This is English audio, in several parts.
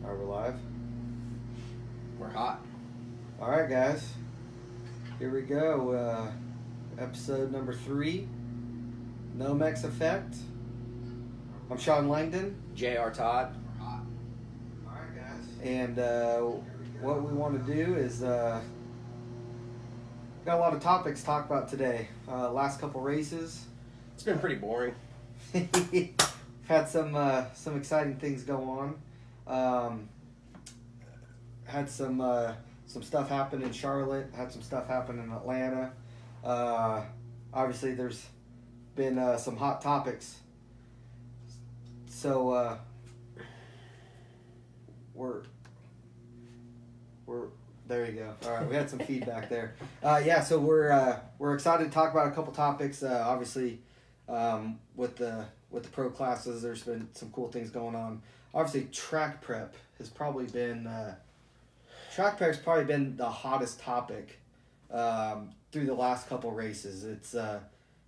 Are we live? We're hot. All right, guys. Here we go. Episode number 3. Nomex Effect. I'm Sean Langdon. J.R. Todd. We're hot. All right, guys. And what we want to do is got a lot of topics to talk about today. Last couple races. It's been pretty boring. Had some exciting things go on. Had some stuff happen in Charlotte. Had some stuff happen in Atlanta. Obviously, there's been some hot topics. So we're there. You go. All right, we had some feedback there. Yeah, so we're excited to talk about a couple topics. Obviously, with the pro classes, there's been some cool things going on. Obviously, track prep has probably been the hottest topic through the last couple races. It's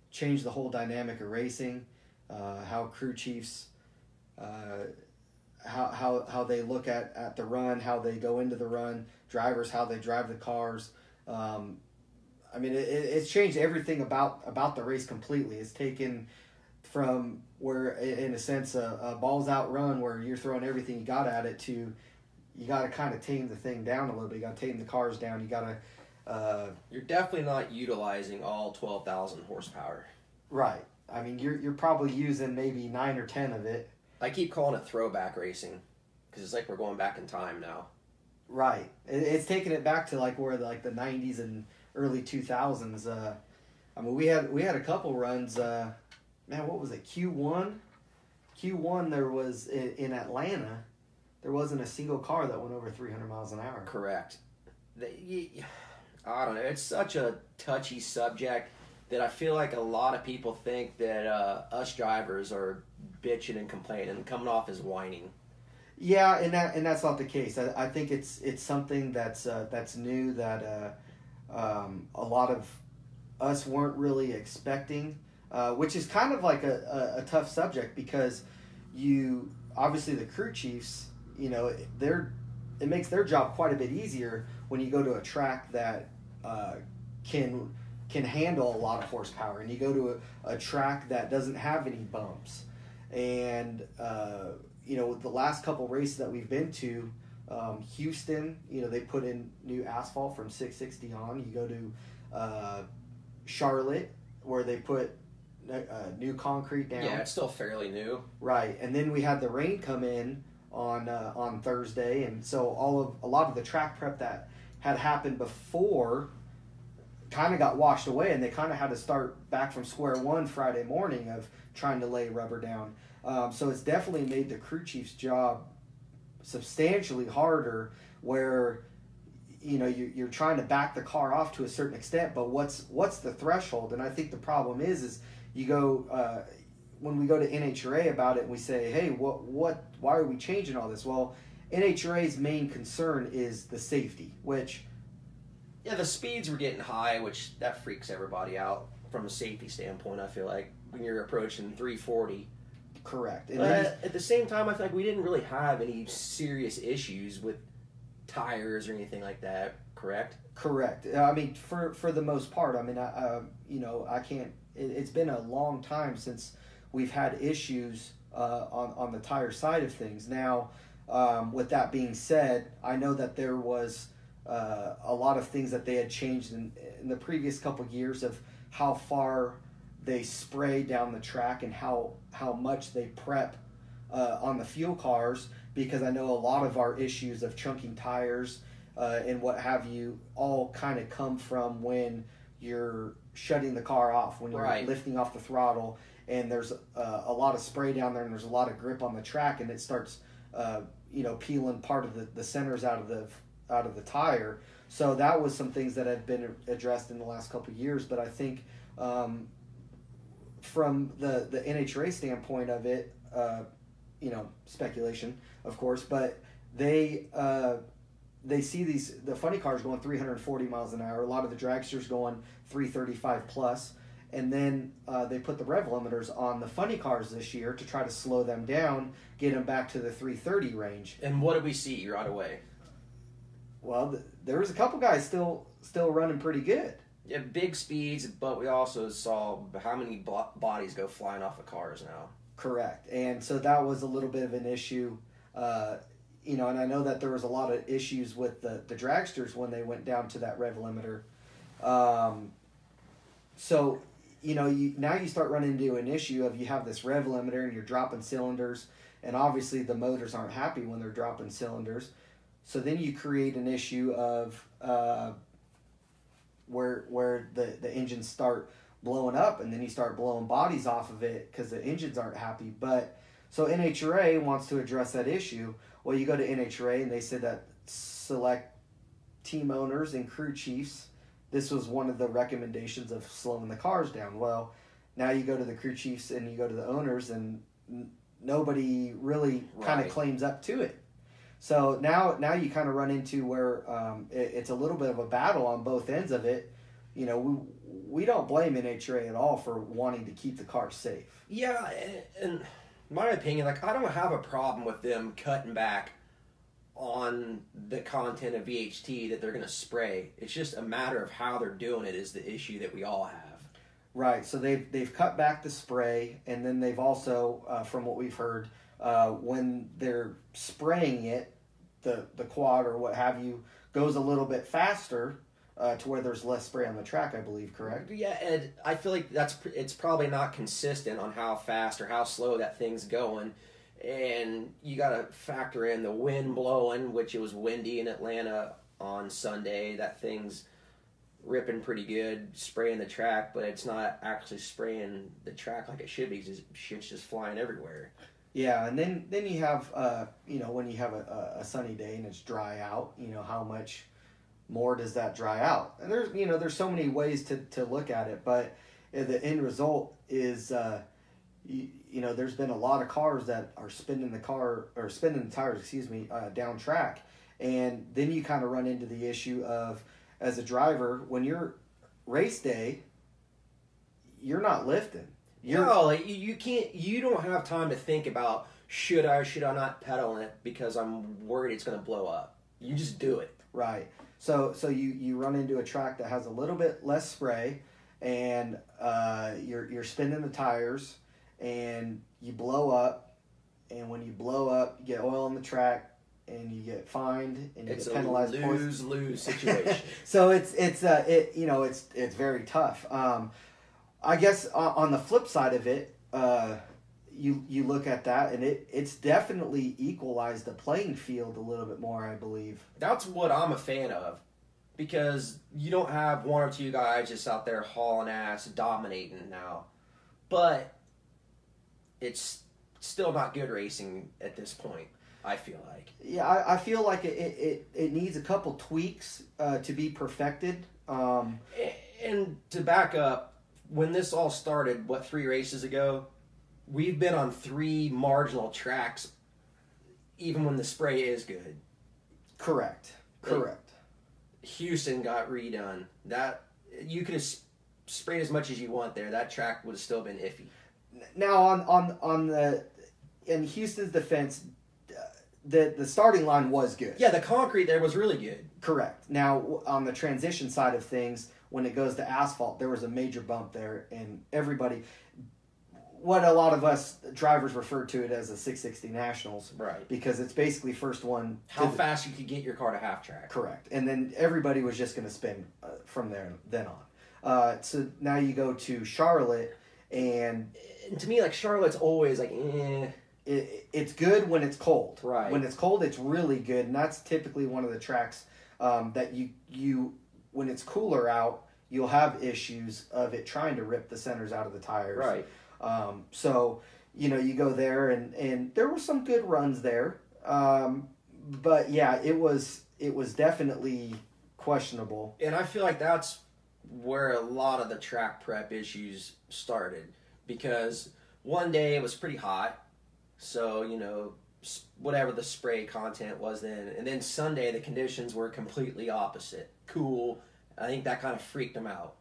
changed the whole dynamic of racing, how crew chiefs, how they look at the run, how they go into the run, drivers, how they drive the cars. I mean, it's changed everything about the race completely. It's taken from where, in a sense, a balls out run where you're throwing everything you got at it to you got to kind of tame the thing down a little bit. You got to tame the cars down. You got to. You're definitely not utilizing all 12,000 horsepower. Right. I mean, you're probably using maybe 9 or 10 of it. I keep calling it throwback racing because it's like we're going back in time now. Right. It's taking it back to like where the 90s and early 2000s. I mean, we had a couple runs. Man, what was it? Q1. There was in Atlanta. There wasn't a single car that went over 300 miles an hour. Correct. I don't know. It's such a touchy subject that I feel like a lot of people think that us drivers are bitching and complaining and coming off as whining. Yeah, and that's not the case. I think it's something that's new that a lot of us weren't really expecting, which is kind of like a tough subject because obviously the crew chiefs, you know, it makes their job quite a bit easier when you go to a track that can handle a lot of horsepower, and you go to a track that doesn't have any bumps. And you know, the last couple races that we've been to, Houston, you know, they put in new asphalt from 660 on. You go to Charlotte, where they put new concrete down. Yeah, it's still fairly new. Right, and then we had the rain come in on Thursday, and so a lot of the track prep that had happened before kind of got washed away, and they kind of had to start back from square one Friday morning of trying to lay rubber down. So it's definitely made the crew chief's job substantially harder, where you know you're trying to back the car off to a certain extent, but what's the threshold? And I think the problem is you go when we go to NHRA about it and we say, hey, why are we changing all this? Well, NHRA's main concern is the safety, which... Yeah, the speeds were getting high, which that freaks everybody out from a safety standpoint, I feel like, when you're approaching 340. Correct. And but at the same time, I feel like we didn't really have any serious issues with tires or anything like that, correct? Correct. I mean, for the most part, I mean, I can't... It's been a long time since we've had issues on the tire side of things. Now, with that being said, I know that there was a lot of things that they had changed in the previous couple of years of how far they spray down the track and how much they prep on the fuel cars, because I know a lot of our issues of chunking tires and what have you all kind of come from when you're shutting the car off, when you're lifting off the throttle, and there's a lot of spray down there and there's a lot of grip on the track, and it starts peeling part of the centers out of the tire. So that was some things that had been addressed in the last couple of years. But I think from the NHRA standpoint of it, speculation, of course, but they see the funny cars going 340 miles an hour. A lot of the dragsters going 335 plus. And then they put the rev limiters on the funny cars this year to try to slow them down, get them back to the 330 range. And what did we see right away? Well, there was a couple guys still running pretty good. Yeah, big speeds, but we also saw how many bodies go flying off of cars now. Correct. And so that was a little bit of an issue. And I know that there was a lot of issues with the dragsters when they went down to that rev limiter. So, now you start running into an issue of you have this rev limiter and you're dropping cylinders, and obviously the motors aren't happy when they're dropping cylinders. So then you create an issue of where the engines start blowing up, and then you start blowing bodies off of it because the engines aren't happy. But so NHRA wants to address that issue. Well, you go to NHRA and they said that select team owners and crew chiefs, this was one of the recommendations of slowing the cars down. Well, now you go to the crew chiefs and you go to the owners, and nobody really kind of claims up to it. So now you kind of run into where it's a little bit of a battle on both ends of it. We don't blame NHRA at all for wanting to keep the car safe. Yeah, and my opinion, I don't have a problem with them cutting back on the content of VHT that they're going to spray. It's just a matter of how they're doing it is the issue that we all have. Right. So they've cut back the spray, and then they've also, from what we've heard, when they're spraying it, the quad or what have you goes a little bit faster to where there's less spray on the track, I believe, correct? Yeah, and I feel like it's probably not consistent on how fast or how slow that thing's going. And you got to factor in the wind blowing, which it was windy in Atlanta on Sunday. That thing's ripping pretty good, spraying the track, but it's not actually spraying the track like it should be. Shit's just flying everywhere. Yeah, and then you have, when you have a sunny day and it's dry out, how much more does that dry out? And there's so many ways to look at it, but the end result is, there's been a lot of cars that are spinning the tires, down track. And then you kind of run into the issue of, as a driver, when you're race day, you're not lifting. You can't. You don't have time to think about should I not pedal in it because I'm worried it's going to blow up. You just do it. Right. So you run into a track that has a little bit less spray, and you're spinning the tires, and you blow up, and when you blow up, you get oil on the track, and you get fined, and you get penalized. It's a lose-lose situation. So it's very tough. I guess on the flip side of it, you look at that, and it's definitely equalized the playing field a little bit more, I believe. That's what I'm a fan of, because you don't have one or two guys just out there hauling ass, dominating now. But it's still not good racing at this point, I feel like. Yeah, I feel like it needs a couple tweaks to be perfected. And to back up, when this all started, 3 races ago, we've been on 3 marginal tracks, even when the spray is good. Correct. Houston got redone. That you could have sprayed as much as you want there. That track would have still been iffy. Now in Houston's defense, the starting line was good. Yeah, the concrete there was really good. Correct. Now on the transition side of things, when it goes to asphalt, there was a major bump there, and everybody, what a lot of us drivers refer to it as a 660 Nationals. Right. Because it's basically first one. How fast you could get your car to half track. Correct. And then everybody was just going to spin from then on. So now you go to Charlotte, and to me, Charlotte's always it's good when it's cold. Right. When it's cold, it's really good, and that's typically one of the tracks that you when it's cooler out, you'll have issues of it trying to rip the centers out of the tires. Right. So, you go there, and there were some good runs there. But yeah, it was definitely questionable. And I feel like that's where a lot of the track prep issues started, because one day it was pretty hot. So, whatever the spray content was then. And then Sunday, the conditions were completely opposite. Cool. I think that kind of freaked them out.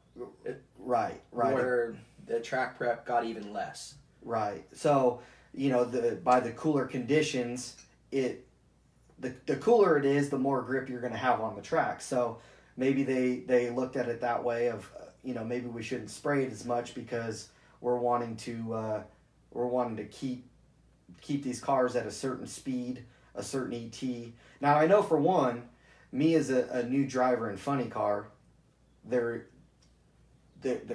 Right. Where the track prep got even less. Right. So, by the cooler conditions, the cooler it is, the more grip you're going to have on the track. So maybe they looked at it that way of, maybe we shouldn't spray it as much because we're wanting to keep these cars at a certain speed, a certain ET. Now, I know for one, me as a new driver in funny car, the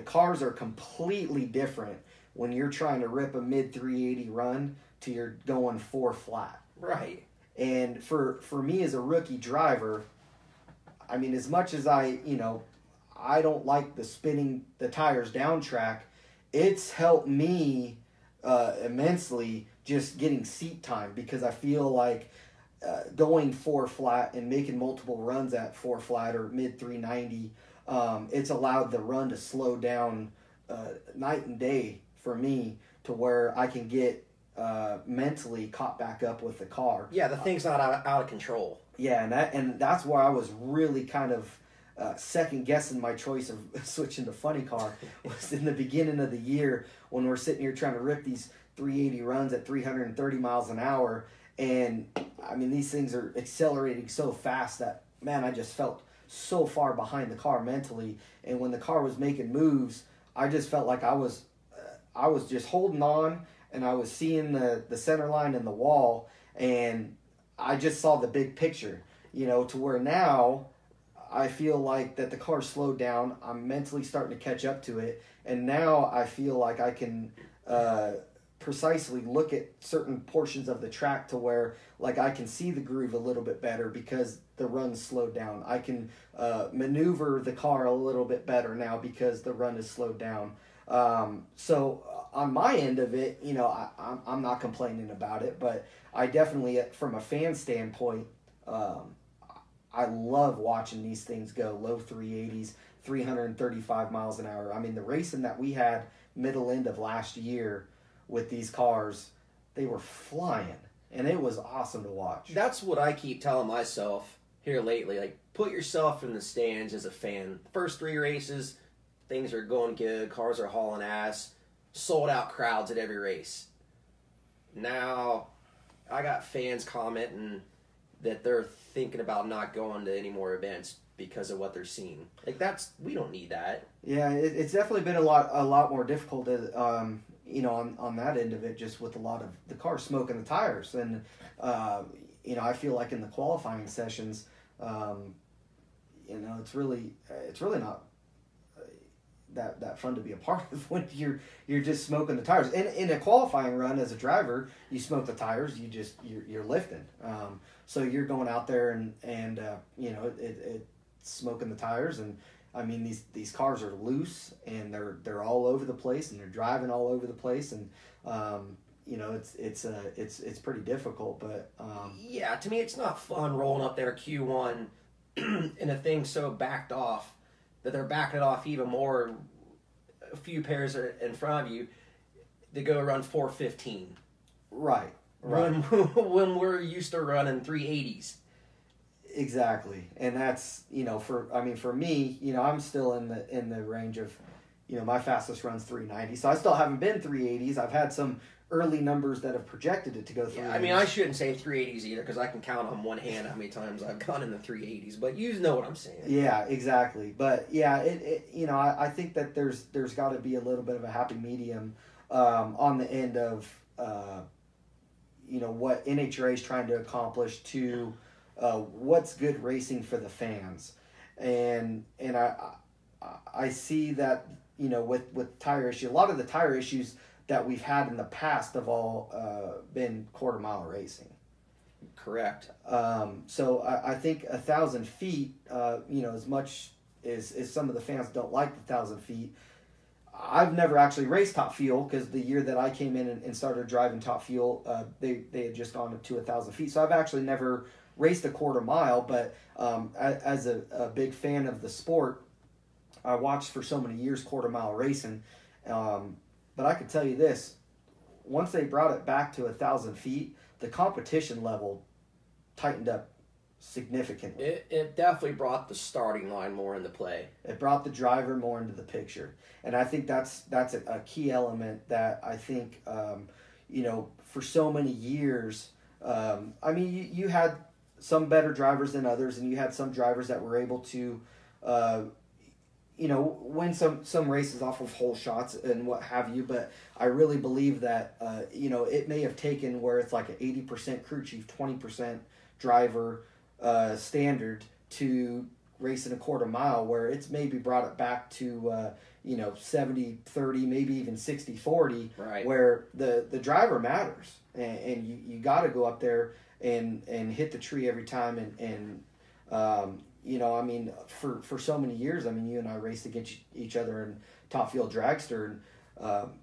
cars are completely different when you're trying to rip a mid 380 run to you're going 4 flat. Right. And for me as a rookie driver, I mean, as much as I don't like the spinning the tires down track, it's helped me immensely just getting seat time, because I feel like going 4 flat and making multiple runs at 4 flat or mid 390, it's allowed the run to slow down night and day for me, to where I can get mentally caught back up with the car. Yeah, the thing's not out of control. Yeah, and that's where I was really kind of second guessing my choice of switching to funny car was in the beginning of the year, when we're sitting here trying to rip these 380 runs at 330 miles an hour. And I mean, these things are accelerating so fast that, man, I just felt so far behind the car mentally. And when the car was making moves, I just felt like I was just holding on, and I was seeing the center line and the wall, and I just saw the big picture, to where now I feel like that the car slowed down. I'm mentally starting to catch up to it. And now I feel like I can precisely look at certain portions of the track to where, like, I can see the groove a little bit better because the run's slowed down. I can maneuver the car a little bit better now because the run is slowed down. So on my end of it, I'm not complaining about it, but I definitely, from a fan standpoint, I love watching these things go low 380s, 335 miles an hour. I mean, the racing that we had middle end of last year with these cars, they were flying, and it was awesome to watch. That's what I keep telling myself here lately. Like, put yourself in the stands as a fan. First 3 races, things are going good, cars are hauling ass, sold out crowds at every race. Now, I got fans commenting that they're thinking about not going to any more events because of what they're seeing. Like, we don't need that. Yeah, it's definitely been a lot more difficult, on that end of it, just with a lot of the cars smoking the tires. And, I feel like in the qualifying sessions, it's really not that fun to be a part of when you're just smoking the tires. In a qualifying run as a driver, you smoke the tires, you're lifting. So you're going out there and it's smoking the tires, and I mean these cars are loose and they're all over the place, and they're driving all over the place, and it's pretty difficult. But yeah, to me it's not fun rolling up there Q1 in a thing so backed off that they're backing it off even more, a few pairs in front of you, to go run 415. Right. When we're used to running 380s. Exactly. And that's, for me, I'm still in the range of, my fastest run's 390. So I still haven't been 380s. I've had some early numbers that have projected it to go 380s. Yeah, I mean, I shouldn't say 380s either, because I can count on one hand how many times I've gone in the 380s, but you know what I'm saying. Yeah, exactly. But yeah, I think that there's got to be a little bit of a happy medium on the end of what NHRA is trying to accomplish to what's good racing for the fans. And I see that, with tire issue, a lot of the tire issues that we've had in the past have all been quarter mile racing. Correct. So I think 1,000 feet, as much as some of the fans don't like the 1,000 feet, I've never actually raced Top Fuel, because the year that I came in and started driving Top Fuel, they had just gone up to 1,000 feet. So I've actually never raced a quarter mile, but as a big fan of the sport, I watched for so many years quarter mile racing. But I can tell you this, once they brought it back to 1,000 feet, the competition level tightened up significantly. It definitely brought the starting line more into play. It brought the driver more into the picture, and I think that's a key element that I think for so many years. I mean, you had some better drivers than others, and you had some drivers that were able to, win some races off of hole shots and what have you. But I really believe that it may have taken where it's like an 80% crew chief, 20% driver standard to race in a quarter mile, where it's maybe brought it back to 70-30, maybe even 60-40, right, where the driver matters, and you got to go up there and hit the tree every time, and I mean, for so many years, I mean, you and I raced against each other in Top Field Dragster, and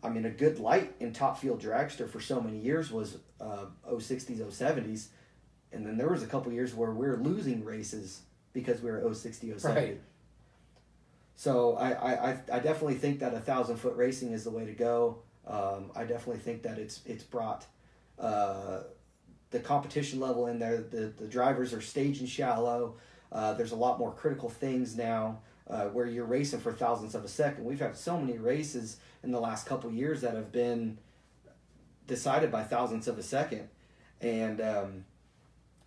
I mean, a good light in Top Field Dragster for so many years was 060s, 070s, and then there was a couple years where we were losing races because we were 060, 070. Right. So I definitely think that 1,000-foot racing is the way to go. I definitely think that it's brought the competition level in there. The drivers are staging shallow. There's a lot more critical things now where you're racing for thousandths of a second. We've had so many races in the last couple of years that have been decided by thousandths of a second. And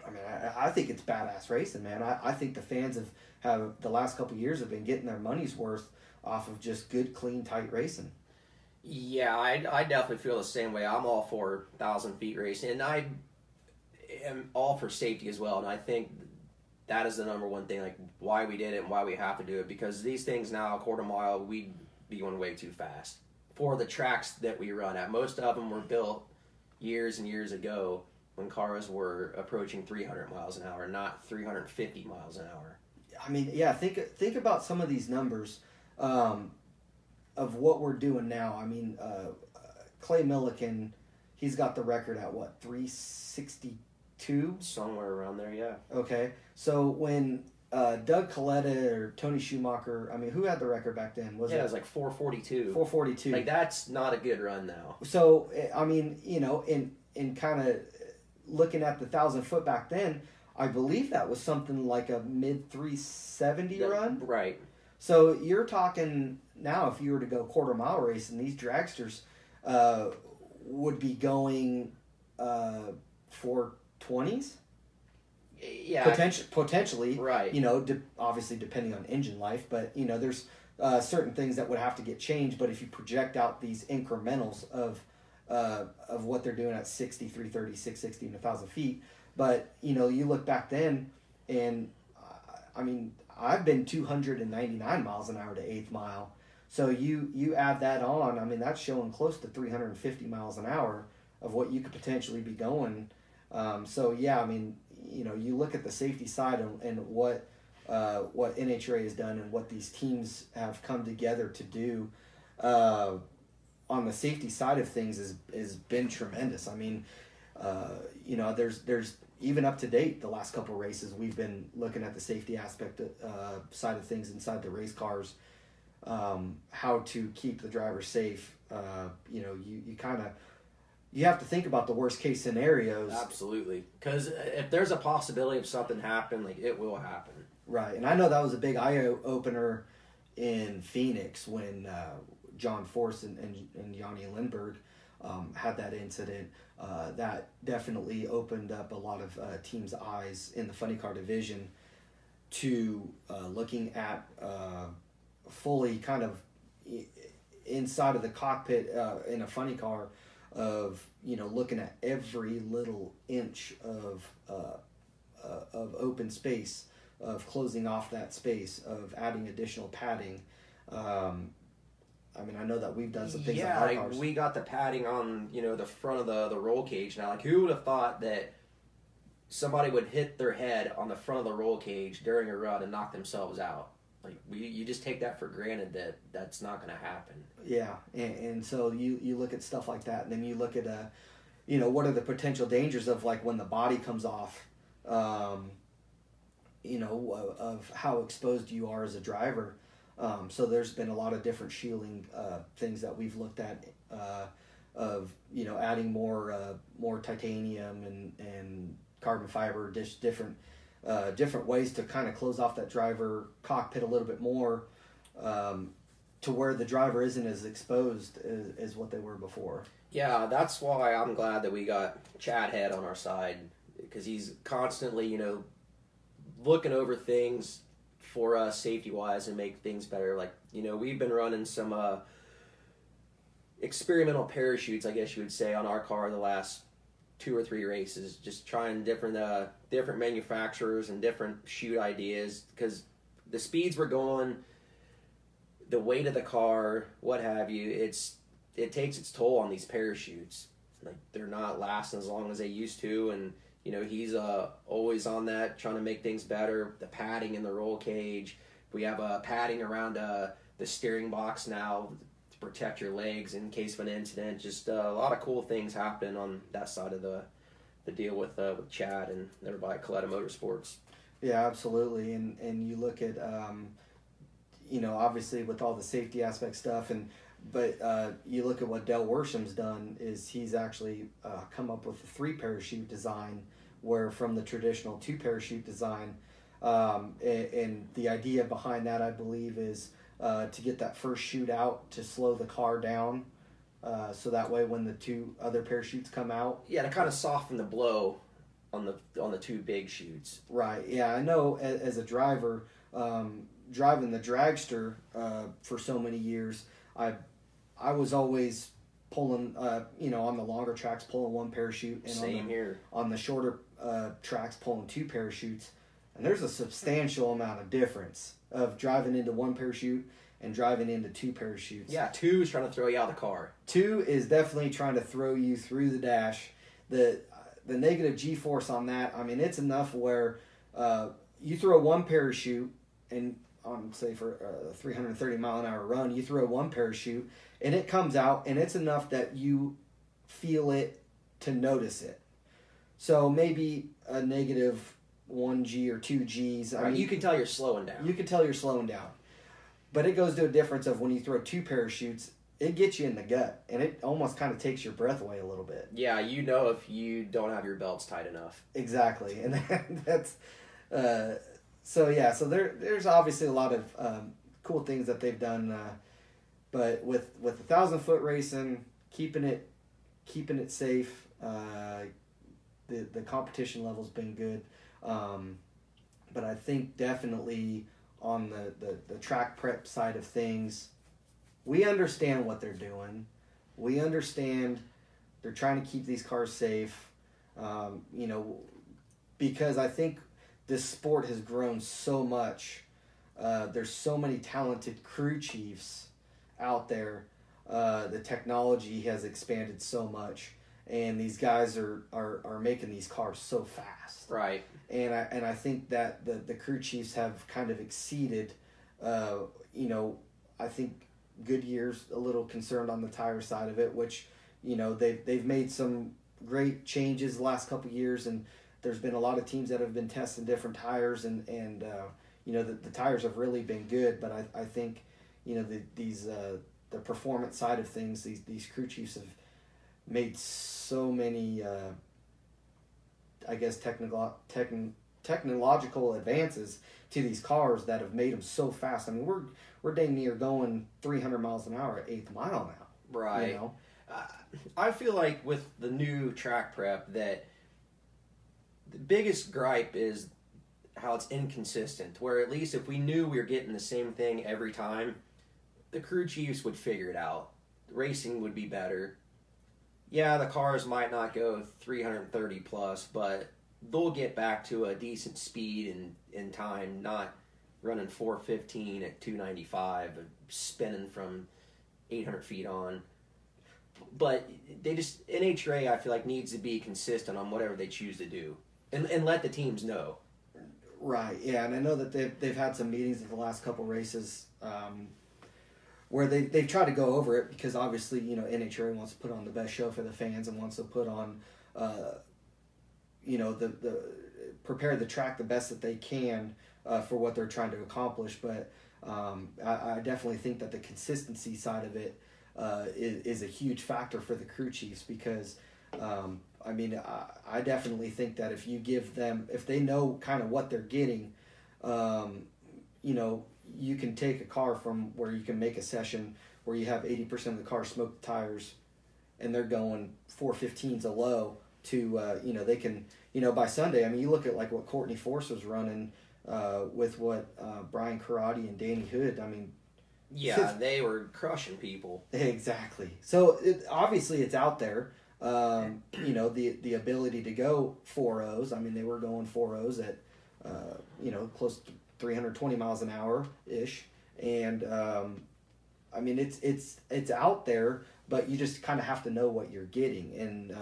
I mean, I think it's badass racing, man. I think the fans have the last couple of years have been getting their money's worth off of just good, clean, tight racing. Yeah, I definitely feel the same way. I'm all for 1,000 feet racing, and I am all for safety as well. And I think that is the number one thing, like why we did it and why we have to do it. Because these things now, a quarter mile, we'd be going way too fast for the tracks that we run at. Most of them were built years and years ago when cars were approaching 300 miles an hour, not 350 miles an hour. I mean, yeah, think about some of these numbers of what we're doing now. I mean, Clay Milliken, he's got the record at what, 362? Somewhere around there, yeah. Okay, so when Doug Coletta or Tony Schumacher, I mean, who had the record back then? It was like 442. 442. Like, that's not a good run now. So, I mean, in kind of looking at the 1,000-foot back then, I believe that was something like a mid 370 run. Right. So you're talking now, if you were to go quarter mile racing, these dragsters would be going 420s. Yeah. Potentially. Right. Obviously depending on engine life, but there's certain things that would have to get changed. But if you project out these incrementals of what they're doing at 60, 330, 660, and 1,000 feet. But, you look back then, and, I mean, I've been 299 miles an hour to 8th mile. So you add that on, I mean, that's showing close to 350 miles an hour of what you could potentially be going. So, yeah, I mean, you look at the safety side and what NHRA has done and what these teams have come together to do on the safety side of things has been tremendous. I mean, there's even up to date, the last couple of races, we've been looking at the safety aspect side of things inside the race cars, how to keep the driver safe. You have to think about the worst case scenarios. Absolutely, because if there's a possibility of something happening, like, it will happen. Right, and I know that was a big eye opener in Phoenix when John Force and Yanni Lindbergh had that incident. That definitely opened up a lot of teams' eyes in the funny car division to looking at fully kind of inside of the cockpit in a funny car of looking at every little inch of open space, of closing off that space, of adding additional padding. I mean, I know that we've done some things on our cars. We got the padding on, the front of the roll cage. Now, like, who would have thought that somebody would hit their head on the front of the roll cage during a run and knock themselves out? Like, you just take that for granted that that's not going to happen. Yeah, and so you look at stuff like that, and then you look at, what are the potential dangers of, like, when the body comes off, of how exposed you are as a driver. So there's been a lot of different shielding things that we've looked at of adding more titanium and carbon fiber, different different ways to kind of close off that driver cockpit a little bit more, to where the driver isn't as exposed as what they were before. Yeah, that's why I'm glad that we got Chad Head on our side, because he's constantly, looking over things for us safety-wise and make things better. Like, we've been running some experimental parachutes, I guess you would say, on our car the last 2 or 3 races, just trying different manufacturers and different chute ideas, because the speeds we're going, the weight of the car, what have you, it takes its toll on these parachutes. Like, they're not lasting as long as they used to, and he's always on that, trying to make things better. The padding in the roll cage, we have padding around the steering box now to protect your legs in case of an incident. Just a lot of cool things happening on that side of the deal with Chad and everybody at Coletta Motorsports. Yeah, absolutely. And you look at obviously with all the safety aspect stuff, but you look at what Dale Worsham's done, is he's actually come up with a 3 parachute design, where from the traditional 2 parachute design, and the idea behind that, I believe, is to get that first chute out to slow the car down, so that way when the 2 other parachutes come out, to kind of soften the blow on the 2 big chutes. Right. Yeah, I know as a driver, driving the dragster for so many years, I was always pulling, on the longer tracks, pulling 1 parachute, and here. On the shorter tracks, pulling 2 parachutes. And there's a substantial amount of difference of driving into 1 parachute and driving into 2 parachutes. Yeah, 2 is trying to throw you out of the car. 2 is definitely trying to throw you through the dash. The negative G-force on that, I mean, it's enough where you throw 1 parachute, and on, say, for a 330 mile an hour run, you throw 1 parachute, and it comes out, and it's enough that you feel it to notice it. So maybe a negative 1G or 2Gs. I mean, you can tell you're slowing down. You can tell you're slowing down. But it goes to a difference of when you throw 2 parachutes, it gets you in the gut, and it almost kind of takes your breath away a little bit. Yeah, if you don't have your belts tight enough. Exactly, and that's... So there's obviously a lot of cool things that they've done, but with 1,000-foot racing, keeping it safe, the competition level's been good, but I think definitely on the track prep side of things, we understand what they're doing. We understand they're trying to keep these cars safe, because I think this sport has grown so much. There's so many talented crew chiefs out there. The technology has expanded so much, and these guys are making these cars so fast. Right. And I think that the crew chiefs have kind of exceeded. I think Goodyear's a little concerned on the tire side of it, which they've made some great changes the last couple of years, and there's been a lot of teams that have been testing different tires, and the tires have really been good. But I think the performance side of things, these crew chiefs have made so many technological advances to these cars that have made them so fast. I mean, we're dang near going 300 miles an hour at 8th mile now. Right. I feel like with the new track prep that the biggest gripe is how it's inconsistent, where at least if we knew we were getting the same thing every time, the crew chiefs would figure it out. The racing would be better. Yeah, the cars might not go 330 plus, but they'll get back to a decent speed in time, not running 415 at 295, spinning from 800 feet on. But NHRA, I feel like, needs to be consistent on whatever they choose to do. And let the teams know. Right, yeah, and I know that they've had some meetings in the last couple races where they've tried to go over it, because obviously, NHRA wants to put on the best show for the fans and wants to put on, prepare the track the best that they can for what they're trying to accomplish. But I definitely think that the consistency side of it is a huge factor for the crew chiefs, because I mean, I definitely think that if you give them, if they know kind of what they're getting, you know, you can take a car from where you can make a session where you have 80% of the car smoked tires and they're going 415s a low to, you know, they can, you know, by Sunday, I mean, you look at like what Courtney Force was running with what Brian Karate and Danny Hood, I mean. Yeah, they were crushing people. Exactly. So obviously it's out there. You know, the ability to go 4.0s. I mean, they were going 4.0s at, you know, close to 320 miles an hour ish. And, I mean, it's out there, but you just kind of have to know what you're getting. And,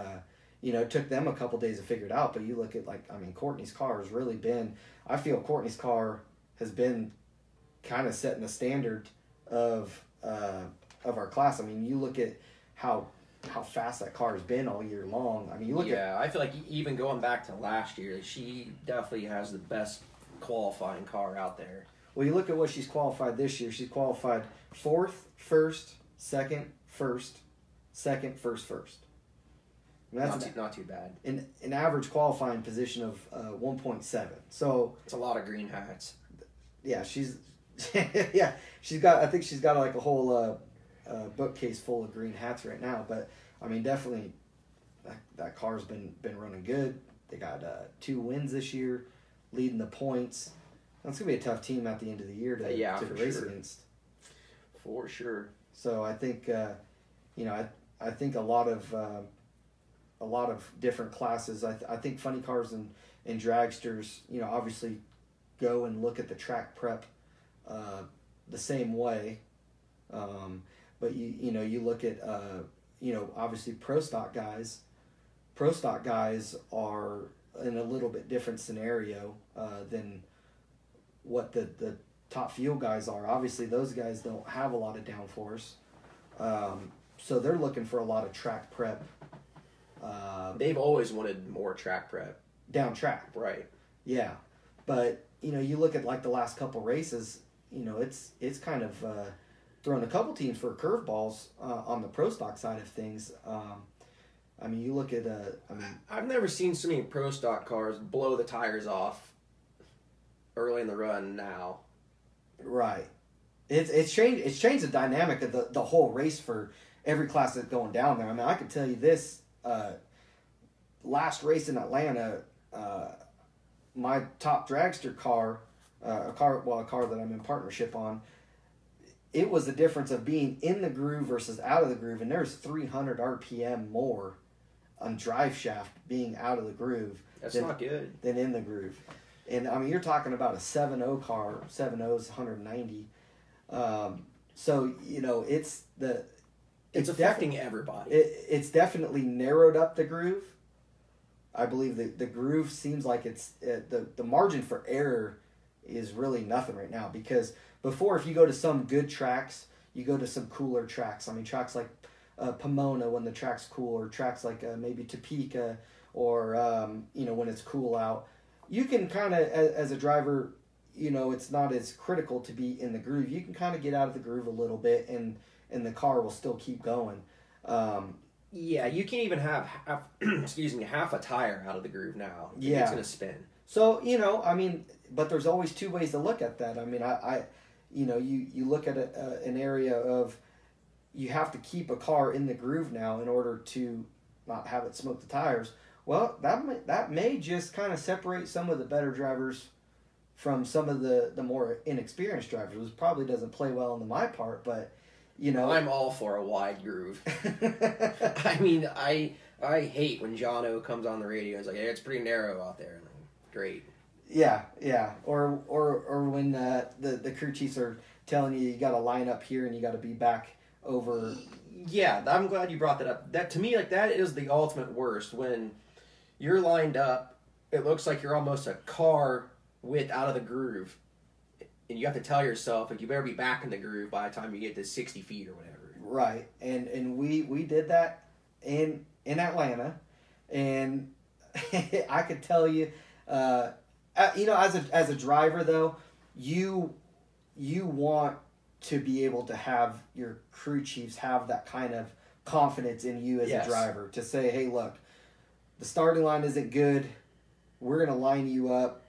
you know, it took them a couple days to figure it out, but you look at like, I mean, Courtney's car has really been, I feel Courtney's car has been kind of setting the standard of our class. I mean, you look at how fast that car has been all year long. I mean, you look at... I feel like even going back to last year, she definitely has the best qualifying car out there. Well, you look at what she's qualified this year. She's qualified 4th, 1st, 2nd, 1st, 2nd, 1st, 1st. I mean, that's not too bad. An average qualifying position of 1.7. So it's a lot of green hats. Yeah, she's yeah, I think she's got like a whole bookcase full of green hats right now. But I mean, definitely that car's been running good. They got 2 wins this year, leading the points. That's gonna be a tough team at the end of the year to race against. For sure. So I think you know, I think a lot of different classes. I think funny cars and dragsters, you know, obviously go and look at the track prep the same way. But you know, you look at you know, obviously pro stock guys are in a little bit different scenario than what the top fuel guys are. Obviously those guys don't have a lot of downforce, so they're looking for a lot of track prep. They've always wanted more track prep. Down track. Right. Yeah. But, you know, you look at like the last couple races, you know, it's kind of thrown a couple teams for curveballs on the pro stock side of things. I mean, you look at, I mean... I've never seen so many pro stock cars blow the tires off early in the run now. Right. It's changed the dynamic of the whole race for every class that's going down there. I mean, I can tell you this, last race in Atlanta, my top dragster car, a car that I'm in partnership on, it was the difference of being in the groove versus out of the groove, and there's 300 RPM more on drive shaft being out of the groove. That's not good. Than in the groove. And I mean, you're talking about a 7.0 car, 7.0's 190. So, you know, it's affecting everybody. It's definitely narrowed up the groove. I believe the groove seems like it's the margin for error is really nothing right now, because before, if you go to some good tracks, you go to some cooler tracks. I mean, tracks like Pomona when the track's cool, or tracks like maybe Topeka, or you know, when it's cool out, you can kind of, as a driver, you know, it's not as critical to be in the groove. You can kind of get out of the groove a little bit, and the car will still keep going. Yeah, you can't even have half a tire out of the groove now. Yeah. It's going to spin. So, you know, I mean, but there's always 2 ways to look at that. I mean, you know, you look at an area of, you have to keep a car in the groove now in order to not have it smoke the tires. Well, that may just kind of separate some of the better drivers from some of the more inexperienced drivers, which probably doesn't play well into my part, but, you know. I'm all for a wide groove. I mean, I hate when Jono comes on the radio and is like, hey, it's pretty narrow out there. And like, great. Yeah. Or when the crew chiefs are telling you got to line up here and you got to be back over. Yeah, I'm glad you brought that up. That, to me, like, that is the ultimate worst. When you're lined up, it looks like you're almost a car width out of the groove, and you have to tell yourself, like, you better be back in the groove by the time you get to 60 feet or whatever. Right, and we did that in Atlanta, and I could tell you, you know, as a driver though, you want to be able to have your crew chiefs have that kind of confidence in you as Yes. a driver to say, hey, look, the starting line isn't good. We're going to line you up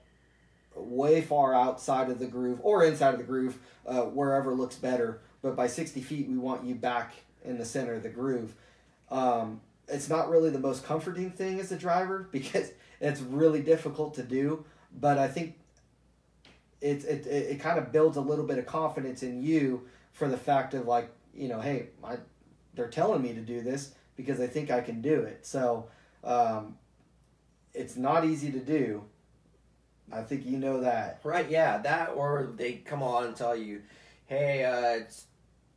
way far outside of the groove or inside of the groove, wherever looks better. But by 60 feet, we want you back in the center of the groove. It's not really the most comforting thing as a driver because it's really difficult to do. But I think it kind of builds a little bit of confidence in you for the fact of like, you know, hey, they're telling me to do this because they think I can do it. So it's not easy to do. I think you know that. Right, yeah, that, or they come on and tell you, hey, it's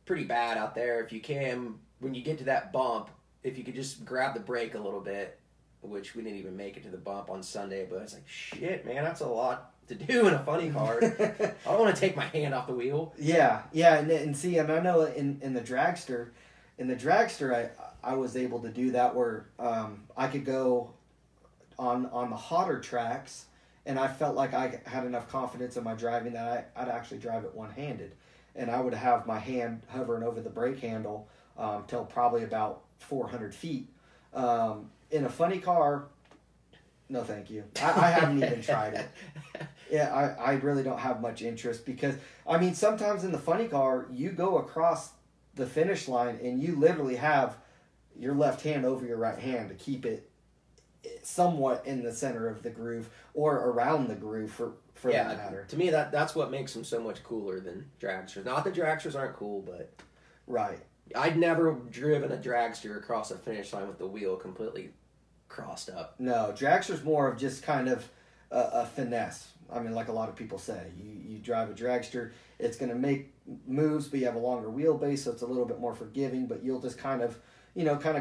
pretty bad out there. If you can, when you get to that bump, if you could just grab the brake a little bit, which we didn't even make it to the bump on Sunday, but it's like, shit, man, that's a lot to do in a funny car. I don't want to take my hand off the wheel. Yeah, and see, and I know in the dragster, I was able to do that where I could go on the hotter tracks, and I felt like I had enough confidence in my driving that I'd actually drive it one-handed, and I would have my hand hovering over the brake handle till probably about 400 feet. In a funny car, no thank you. I haven't even tried it. Yeah, I really don't have much interest because, I mean, sometimes in the funny car, you go across the finish line and you literally have your left hand over your right hand to keep it somewhat in the center of the groove or around the groove for that matter. To me, that's what makes them so much cooler than dragsters. Not that dragsters aren't cool, but... Right. I'd never driven a dragster across a finish line with the wheel completely crossed up. No, dragster's more of just kind of a finesse. I mean, like a lot of people say, you drive a dragster, it's going to make moves, but you have a longer wheelbase, so it's a little bit more forgiving, but you'll just kind of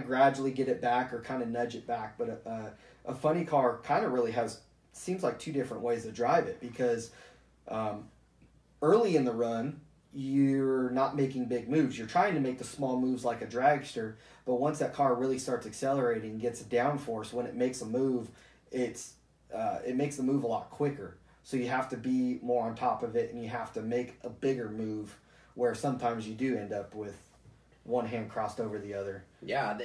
gradually get it back or kind of nudge it back. But a funny car kind of really seems like two different ways to drive it because early in the run, you're not making big moves. You're trying to make the small moves like a dragster, but once that car really starts accelerating and gets a downforce, when it makes a move, it makes the move a lot quicker. So you have to be more on top of it, and you have to make a bigger move where sometimes you do end up with one hand crossed over the other. Yeah,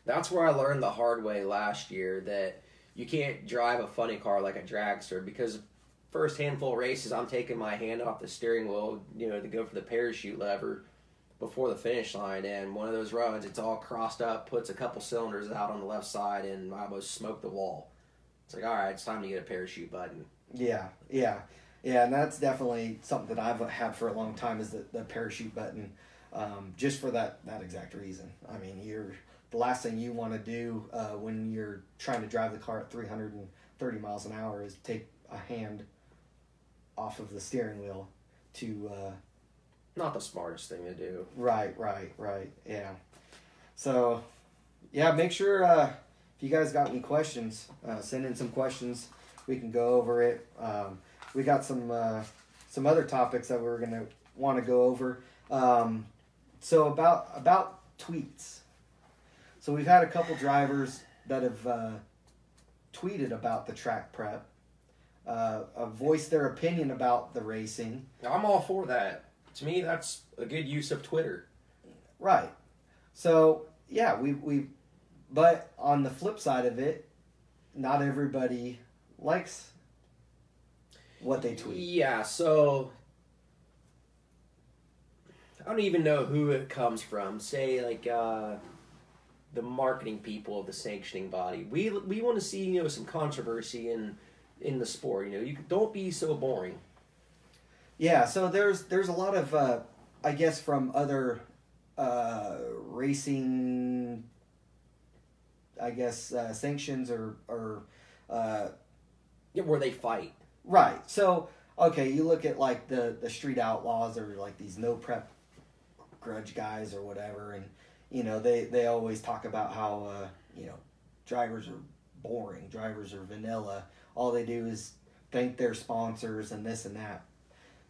that's where I learned the hard way last year that you can't drive a funny car like a dragster because first handful of races, I'm taking my hand off the steering wheel, to go for the parachute lever before the finish line. And one of those runs, it's all crossed up, puts a couple cylinders out on the left side, and I almost smoked the wall. It's like, all right, it's time to get a parachute button. Yeah, and that's definitely something that I've had for a long time is the parachute button, just for that exact reason. I mean, the last thing you want to do when you're trying to drive the car at 330 miles an hour is take a hand off of the steering wheel to... Not the smartest thing to do. Right, yeah. So, yeah, make sure if you guys got any questions, send in some questions. We can go over it. We got some other topics that we're going to want to go over. So about tweets. So we've had a couple drivers that have tweeted about the track prep, voiced their opinion about the racing. I'm all for that. To me, that's a good use of Twitter. Right. So, yeah, but on the flip side of it, not everybody likes what they tweet. Yeah, so I don't even know who it comes from. Say, like, the marketing people of the sanctioning body. We want to see, some controversy in the sport. You don't be so boring. Yeah, so there's a lot of, I guess, from other racing, I guess, sanctions or where they fight. Right. So, okay, you look at, like, the street outlaws or, like, these no-prep grudge guys or whatever, and, they always talk about how, drivers are boring, drivers are vanilla. All they do is thank their sponsors and this and that.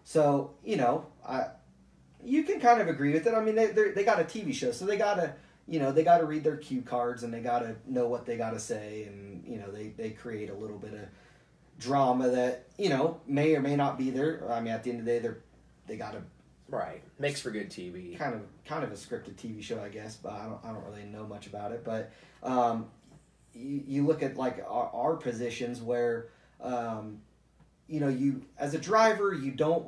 So, you can kind of agree with it. I mean, they got a TV show, so they gotta read their cue cards and they gotta know what they gotta say, and they create a little bit of drama that may or may not be there. I mean, at the end of the day, they gotta Right. Makes for good TV. Kind of a scripted TV show, I guess, but I don't really know much about it. But you look at like our positions where you as a driver you don't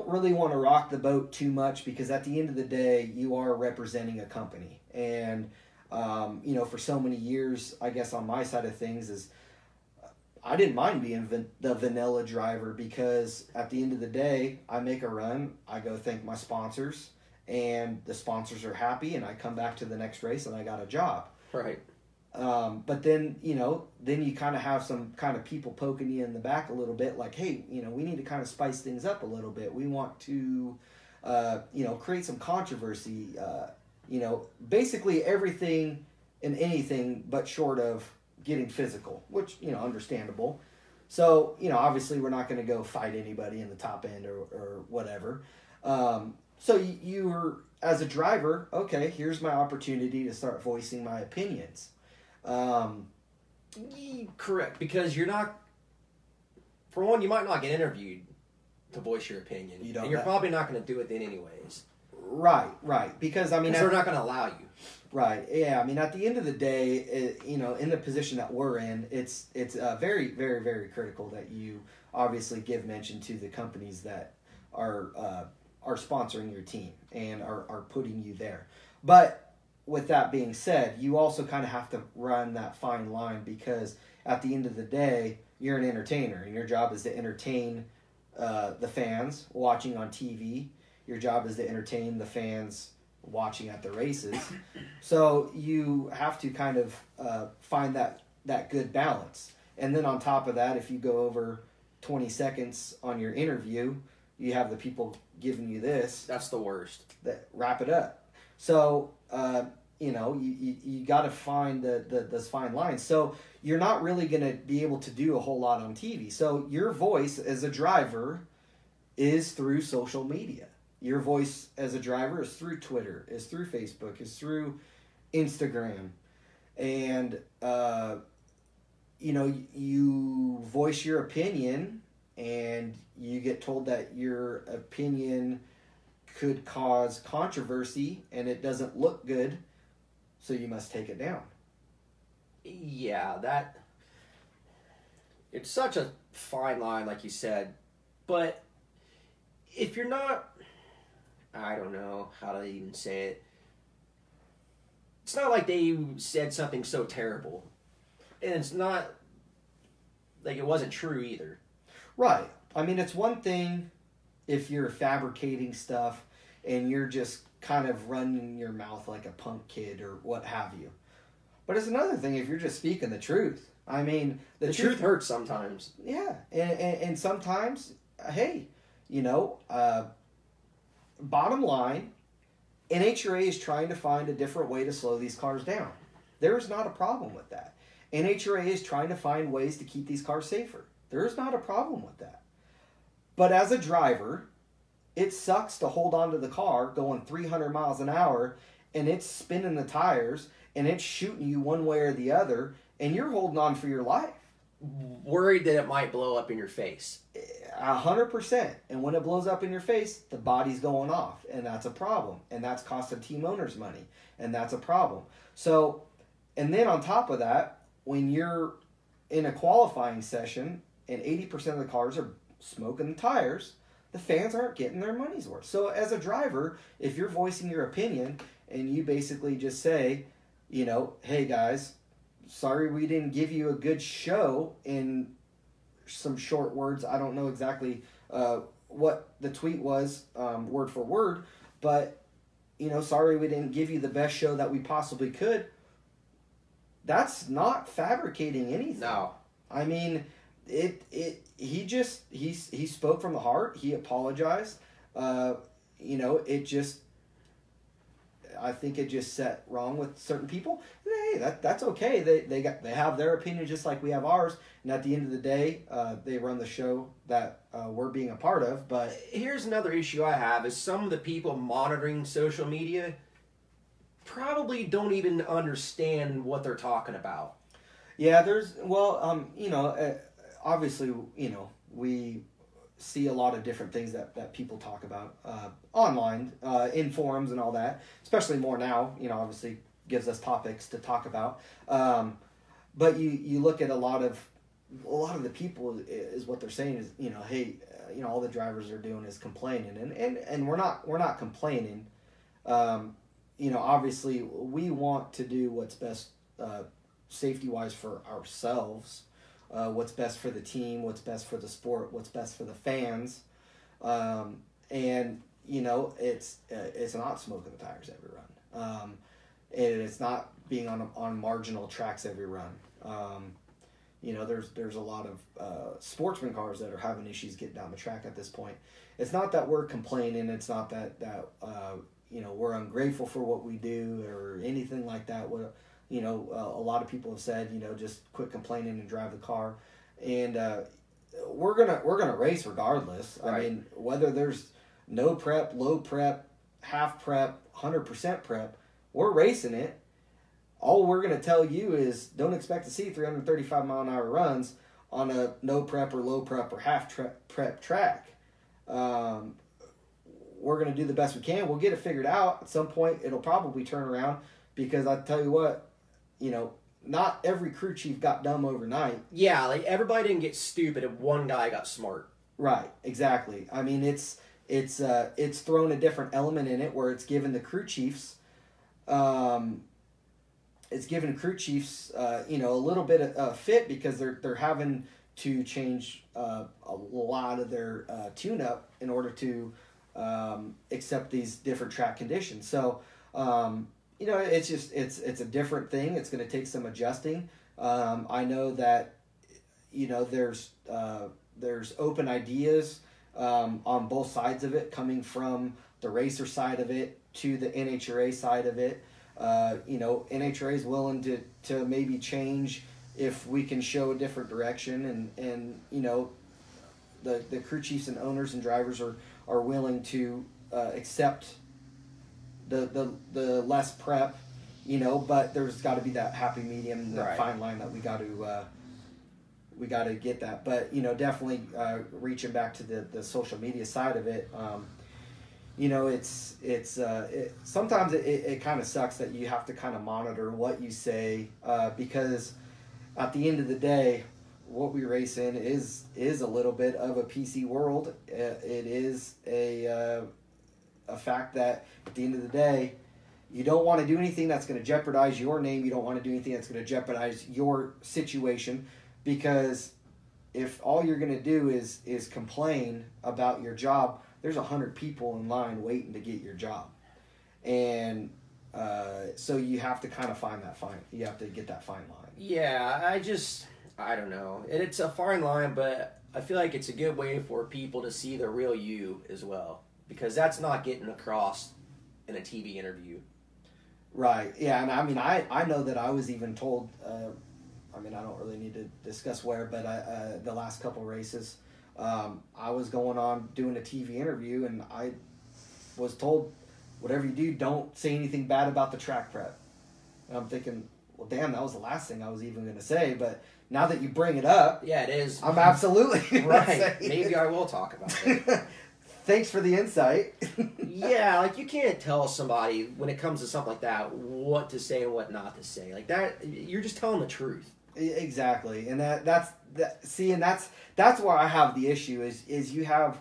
really want to rock the boat too much, because at the end of the day you are representing a company. And for so many years, I guess on my side of things is I didn't mind being the vanilla driver, because at the end of the day, I make a run, I go thank my sponsors, and the sponsors are happy, and I come back to the next race and I got a job. Right. But then you kind of have some kind of people poking you in the back a little bit, like, hey, we need to kind of spice things up a little bit. We want to, create some controversy. Basically everything and anything but short of getting physical, which, understandable. So, obviously we're not going to go fight anybody in the top end or whatever. So you're, as a driver, okay, here's my opportunity to start voicing my opinions. Correct, because you're not, for one, you might not get interviewed to voice your opinion. And you're probably not going to do it then anyways. Right. Because, they're not going to allow you. Right. Yeah. At the end of the day, in the position that we're in, it's very, very, very critical that you obviously give mention to the companies that are sponsoring your team and are putting you there. But with that being said, you also kind of have to run that fine line, because at the end of the day, you're an entertainer, and your job is to entertain the fans watching on TV. Your job is to entertain the fans watching at the races. So you have to kind of find that good balance. And then on top of that, if you go over 20 seconds on your interview, you have the people giving you this. That's the worst. That wrap it up. So, you got to find those fine lines. So you're not really going to be able to do a whole lot on TV. So your voice as a driver is through social media. Your voice as a driver is through Twitter, is through Facebook, is through Instagram. And, you voice your opinion, and you get told that your opinion could cause controversy and it doesn't look good, so you must take it down. Yeah, it's such a fine line, like you said. But if you're not, I don't know how to even say it. It's not like they said something so terrible. And it's not like it wasn't true either. Right. It's one thing if you're fabricating stuff and you're just kind of running your mouth like a punk kid or what have you. But it's another thing if you're just speaking the truth. The truth hurts sometimes. Yeah. And sometimes, hey, bottom line, NHRA is trying to find a different way to slow these cars down. There is not a problem with that. NHRA is trying to find ways to keep these cars safer. There is not a problem with that. But as a driver, it sucks to hold onto the car going 300 miles an hour, and it's spinning the tires, and it's shooting you one way or the other, and you're holding on for your life. Worried that it might blow up in your face. 100%. And when it blows up in your face, the body's going off, and that's a problem. And that's costing team owners money, and that's a problem. So, and then on top of that, when you're in a qualifying session and 80% of the cars are smoking the tires, the fans aren't getting their money's worth. So as a driver, if you're voicing your opinion and you basically just say, hey guys, sorry we didn't give you a good show in some short words. I don't know exactly what the tweet was word for word, but sorry we didn't give you the best show that we possibly could. That's not fabricating anything. No. He spoke from the heart. He apologized. I think it just set wrong with certain people. Hey, that's okay. They have their opinion just like we have ours. And at the end of the day, they run the show that we're being a part of. But here's another issue I have: is some of the people monitoring social media probably don't even understand what they're talking about. Yeah, obviously, we see a lot of different things that people talk about online, in forums and all that, especially more now, obviously gives us topics to talk about. But you look at a lot of the people is what they're saying is, hey, all the drivers are doing is complaining, and we're not complaining. Obviously we want to do what's best safety wise for ourselves, what's best for the team, what's best for the sport, what's best for the fans, and it's not smoking the tires every run, and it's not being on marginal tracks every run. There's a lot of sportsman cars that are having issues getting down the track at this point. It's not that we're complaining. It's not that we're ungrateful for what we do or anything like that. A lot of people have said, just quit complaining and drive the car, and we're gonna race regardless. Right. I mean, whether there's no prep, low prep, half prep, 100% prep, we're racing it. All we're gonna tell you is don't expect to see 335 mile an hour runs on a no prep or low prep or half prep track. We're gonna do the best we can. We'll get it figured out at some point. It'll probably turn around, because I tell you what, not every crew chief got dumb overnight. Yeah, like everybody didn't get stupid and one guy got smart. Right, exactly. I mean, it's thrown a different element in it where it's given the crew chiefs, a little bit of fit, because they're having to change a lot of their tune-up in order to accept these different track conditions. So, it's just it's a different thing. It's going to take some adjusting. I know that there's open ideas on both sides of it, coming from the racer side of it to the NHRA side of it. NHRA is willing to maybe change if we can show a different direction, and the crew chiefs and owners and drivers are willing to accept the less prep, but there's got to be that happy medium, that right. fine line that we got to get that. But definitely reaching back to the social media side of it, sometimes it kind of sucks that you have to kind of monitor what you say, because at the end of the day, what we race in is a little bit of a PC world. It is a fact that at the end of the day, you don't want to do anything that's going to jeopardize your name. You don't want to do anything that's going to jeopardize your situation, because if all you're going to do is complain about your job, there's 100 people in line waiting to get your job. And so you have to kind of find that fine. You have to get that fine line. Yeah, I don't know. And it's a fine line, but I feel like it's a good way for people to see the real you as well, because that's not getting across in a TV interview. Right. Yeah, and I mean, I know that I was even told, I don't really need to discuss where, but the last couple races, I was going on doing a TV interview, and I was told, whatever you do, don't say anything bad about the track prep. And I'm thinking, well, damn, that was the last thing I was even going to say, but now that you bring it up, yeah, it is. I'm absolutely right. Maybe I will talk about it. Thanks for the insight. Yeah, like you can't tell somebody when it comes to something like that what to say and what not to say. Like that, you're just telling the truth. Exactly, and that's where I have the issue is you have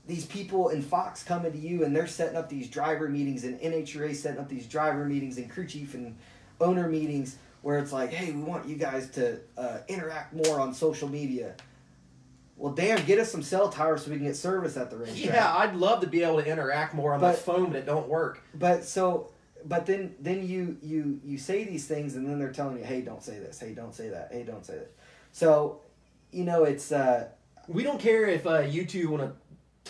these people in Fox coming to you, and they're setting up these driver meetings, and NHRA setting up these driver meetings and crew chief and owner meetings, where it's like, hey, we want you guys to interact more on social media. Well, damn, get us some cell towers so we can get service at the racetrack. Yeah, I'd love to be able to interact more on my phone, but it don't work. But then you say these things, and then they're telling you, hey, don't say this, hey, don't say that, hey, don't say that. So, it's... we don't care if you two want to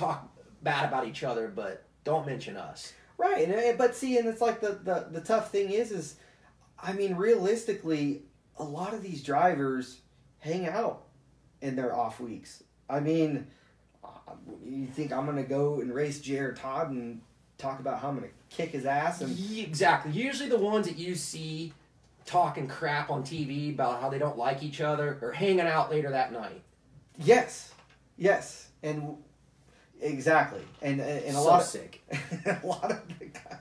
talk bad about each other, but don't mention us. Right, but see, and it's like the tough thing is, I mean, realistically, a lot of these drivers hang out in their off weeks. I mean, you think I'm going to go and race Jared Todd and talk about how I'm going to kick his ass? And exactly. Usually the ones that you see talking crap on TV about how they don't like each other are hanging out later that night. Yes. And exactly, and a So lot of sick. a lot of the guys,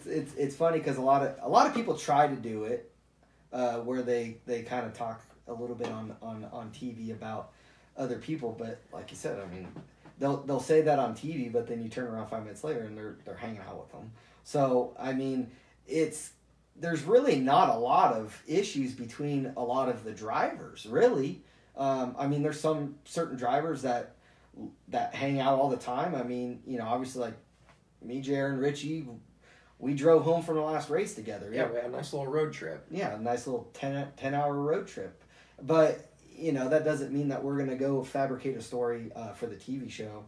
it's funny because a lot of people try to do it, where they kind of talk a little bit on TV about other people, but like you said, I mean, they'll say that on TV, but then you turn around 5 minutes later and they're hanging out with them. So I mean, there's really not a lot of issues between a lot of the drivers, really. I mean, there's some certain drivers that hang out all the time. I mean, obviously, like me, Jared, and Richie, we drove home from the last race together. Yeah, we had a nice little road trip. Yeah, a nice little 10-hour road trip. But, that doesn't mean that we're going to go fabricate a story for the TV show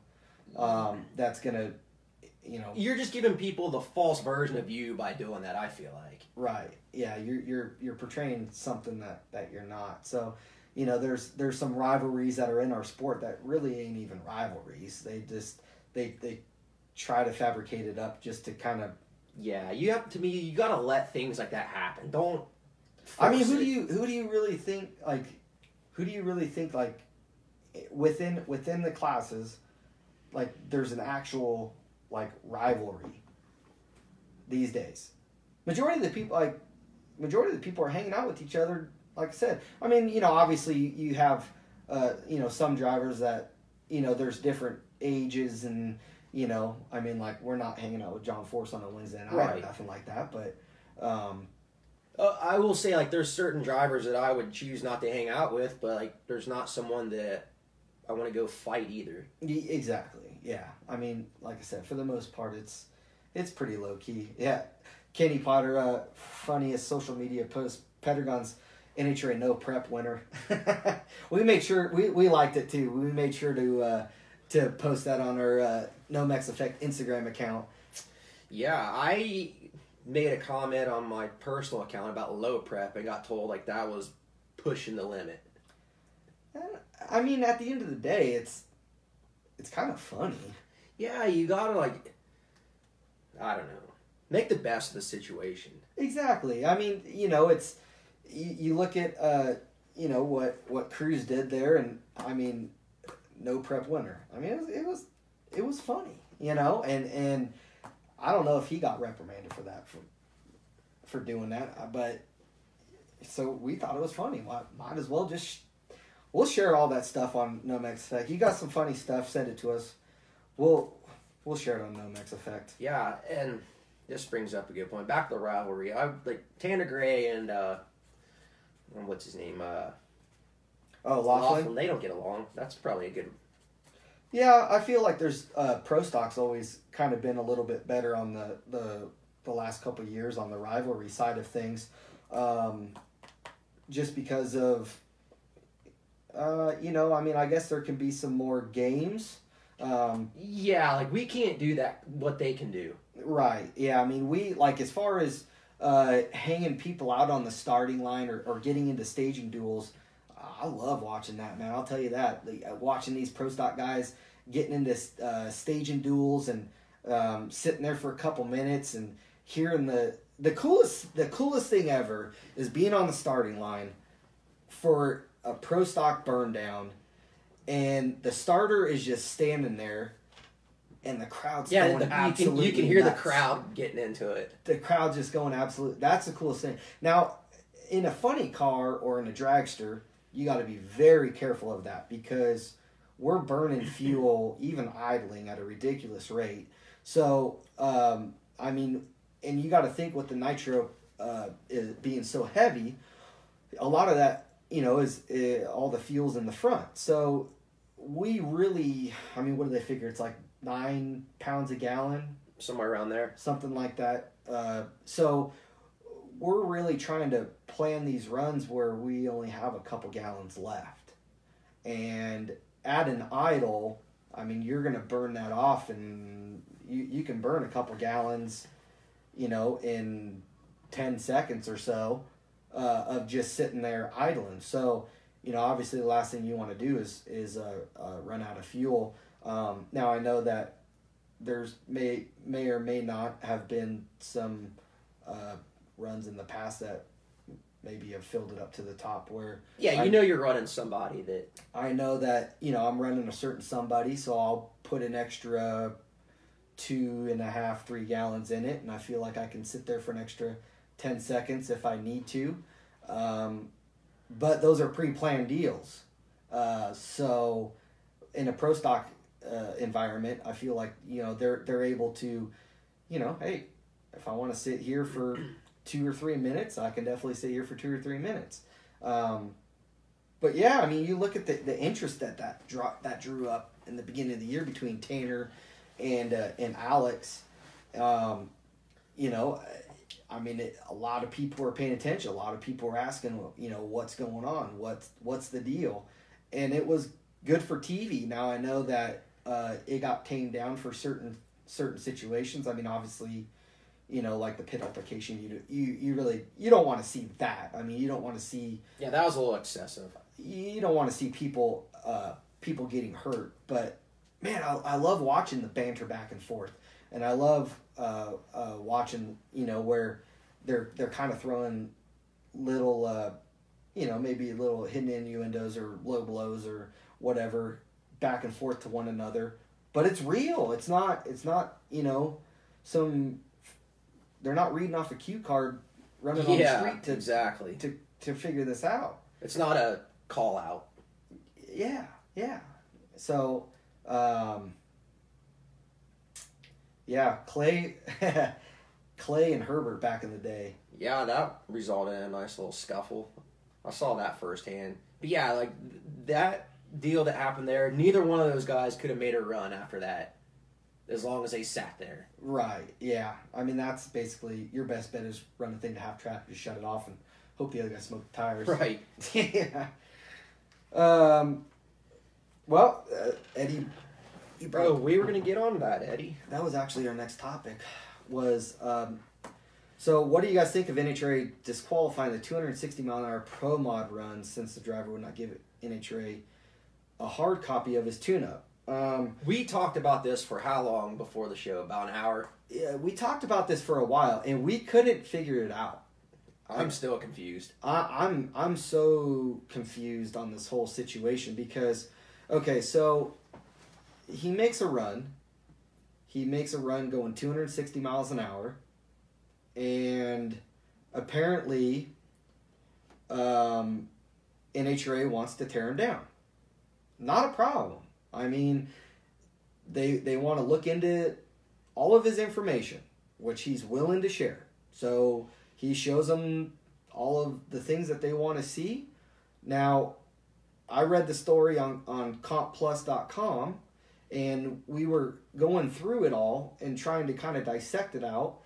that's going to, You're just giving people the false version of you by doing that, I feel like. Right. Yeah, you're portraying something that you're not. So, there's some rivalries that are in our sport that really ain't even rivalries. They try to fabricate it up just to kind of. Yeah, you gotta let things like that happen. Don't. I mean, who do you really think within the classes, like there's an actual like rivalry these days? Majority of the people are hanging out with each other. Like I said, I mean, obviously you have, some drivers that, there's different ages and, I mean, like we're not hanging out with John Force on a Wednesday night right. or nothing like that. But I will say, like, there's certain drivers that I would choose not to hang out with, but like, there's not someone that I want to go fight either. Exactly. Yeah. I mean, like I said, for the most part, it's pretty low key. Yeah. Kenny Potter, funniest social media post, Pedregon's NHRA no prep winner. We made sure we liked it too. We made sure to post that on our Nomex Effect Instagram account. Yeah, I made a comment on my personal account about low prep and got told like that was pushing the limit. I mean, at the end of the day, it's kind of funny. Yeah, you gotta I don't know, make the best of the situation. Exactly. I mean, it's. You look at what Cruz did there, and I mean, no prep winner. I mean, it was funny, and I don't know if he got reprimanded for that for doing that, but so we thought it was funny. Might as well we'll share all that stuff on Nomex Effect. You got some funny stuff, send it to us. We'll share it on Nomex Effect. Yeah, and this brings up a good point. Back to the rivalry. I like Tanner Gray and. What's his name? Laughlin. They don't get along. That's probably a good. Yeah, I feel like there's Pro Stock's always kind of been a little bit better on the last couple of years on the rivalry side of things, just because of I mean, I guess there can be some more games. Yeah, like we can't do that. What they can do. Right. Yeah. I mean, we like as far as. Hanging people out on the starting line or getting into staging duels, I love watching that, man. I'll tell you that. Watching these pro stock guys getting into staging duels and sitting there for a couple minutes and hearing the coolest thing ever is being on the starting line for a pro stock burn down, and the starter is just standing there. And the crowd's going absolutely you can hear nuts. the crowd getting into it. The crowd's just going absolutely. That's the coolest thing. Now, in a funny car or in a dragster, you got to be very careful of that because we're burning fuel even idling at a ridiculous rate. So, I mean, and you got to think with the nitro is being so heavy, a lot of that, is all the fuel's in the front. So we really, I mean, what do they figure? It's like 9 pounds a gallon, somewhere around there, something like that. So we're really trying to plan these runs where we only have a couple gallons left, and at an idle, I mean, you're going to burn that off, and you can burn a couple gallons, in 10 seconds or so of just sitting there idling. So, obviously the last thing you want to do is run out of fuel. Now I know that there's may or may not have been some runs in the past that maybe have filled it up to the top where Yeah, you know you're running somebody that... I know that, I'm running a certain somebody, so I'll put an extra 2.5, 3 gallons in it, and I feel like I can sit there for an extra 10 seconds if I need to. But those are pre-planned deals. So in a pro stock environment, I feel like, they're able to, hey, if I want to sit here for 2 or 3 minutes, I can definitely sit here for 2 or 3 minutes. But yeah, I mean, you look at the interest that drew up in the beginning of the year between Tanner and Alex. I mean, a lot of people were paying attention. A lot of people were asking, what's going on? What's the deal? And it was good for TV. Now I know that it got tamed down for certain situations. I mean, obviously, like the pit altercation, you don't want to see that. I mean, you don't want to see. Yeah, that was a little excessive. You don't want to see people getting hurt. But man, I love watching the banter back and forth, and I love watching where they're kind of throwing little maybe little hidden innuendos or low blows or whatever back and forth to one another. But it's real. It's not some. They're not reading off a cue card, running on the street exactly to figure this out. It's not a call out. Yeah. So, Clay and Herbert back in the day. Yeah, that resulted in a nice little scuffle. I saw that firsthand. But yeah, like that deal that happened there, neither one of those guys could have made a run after that, as long as they sat there. Right, yeah. I mean, that's basically your best bet is run the thing to half track, just shut it off, and hope the other guy smoked the tires. Right. Yeah. Eddie... Bro, we were going to get on that, Eddie. That was actually our next topic, was... so what do you guys think of NHRA disqualifying the 260-mile-an-hour Pro Mod run since the driver would not give NHRA a hard copy of his tune-up? We talked about this for how long before the show? About an hour? Yeah, we talked about this for a while, and we couldn't figure it out. I'm still confused. I'm so confused on this whole situation because, okay, so he makes a run. He makes a run going 260 miles an hour, and apparently NHRA wants to tear him down. Not a problem. I mean, they want to look into all of his information, which he's willing to share. So he shows them all of the things that they want to see. Now, I read the story on compplus.com, and we were going through it all and trying to kind of dissect it out.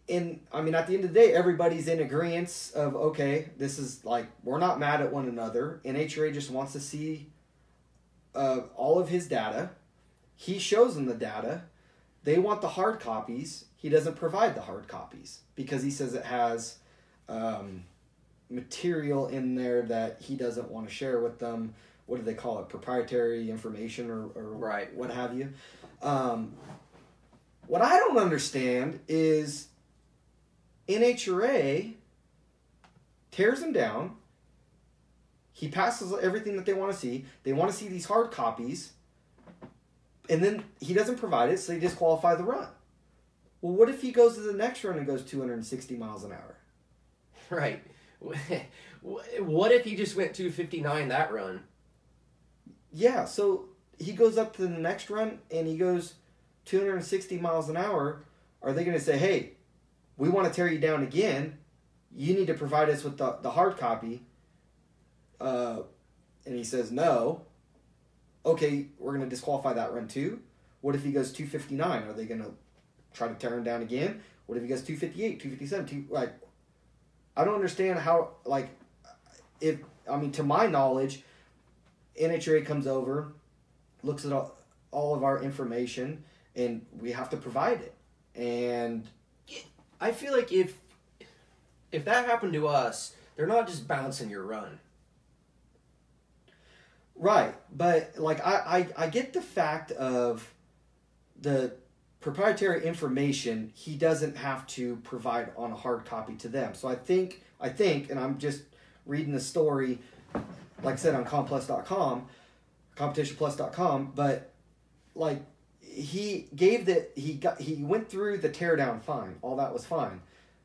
And, I mean, at the end of the day, everybody's in agreement of, okay, this is like, we're not mad at one another. NHRA just wants to see all of his data. He shows them the data. They want the hard copies. He doesn't provide the hard copies because he says it has material in there that he doesn't want to share with them. What do they call it? Proprietary information or right. What have you. What I don't understand is NHRA tears him down. He passes everything that they want to see. They want to see these hard copies. And then he doesn't provide it, so they disqualify the run. Well, what if he goes to the next run and goes 260 miles an hour? Right. What if he just went 259 that run? Yeah, so he goes up to the next run and he goes 260 miles an hour. Are they going to say, hey, we want to tear you down again. You need to provide us with the hard copy. And he says, no. Okay, we're going to disqualify that run too. What if he goes 259? Are they going to try to tear him down again? What if he goes 258, 257? I don't understand how, to my knowledge, NHRA comes over, looks at all of our information, and we have to provide it. And I feel like if that happened to us, they're not just bouncing your run. Right, but I get the fact of the proprietary information he doesn't have to provide on a hard copy to them. So I think, and I'm just reading the story, like I said, on competitionplus.com, but like he went through the teardown fine, all that was fine.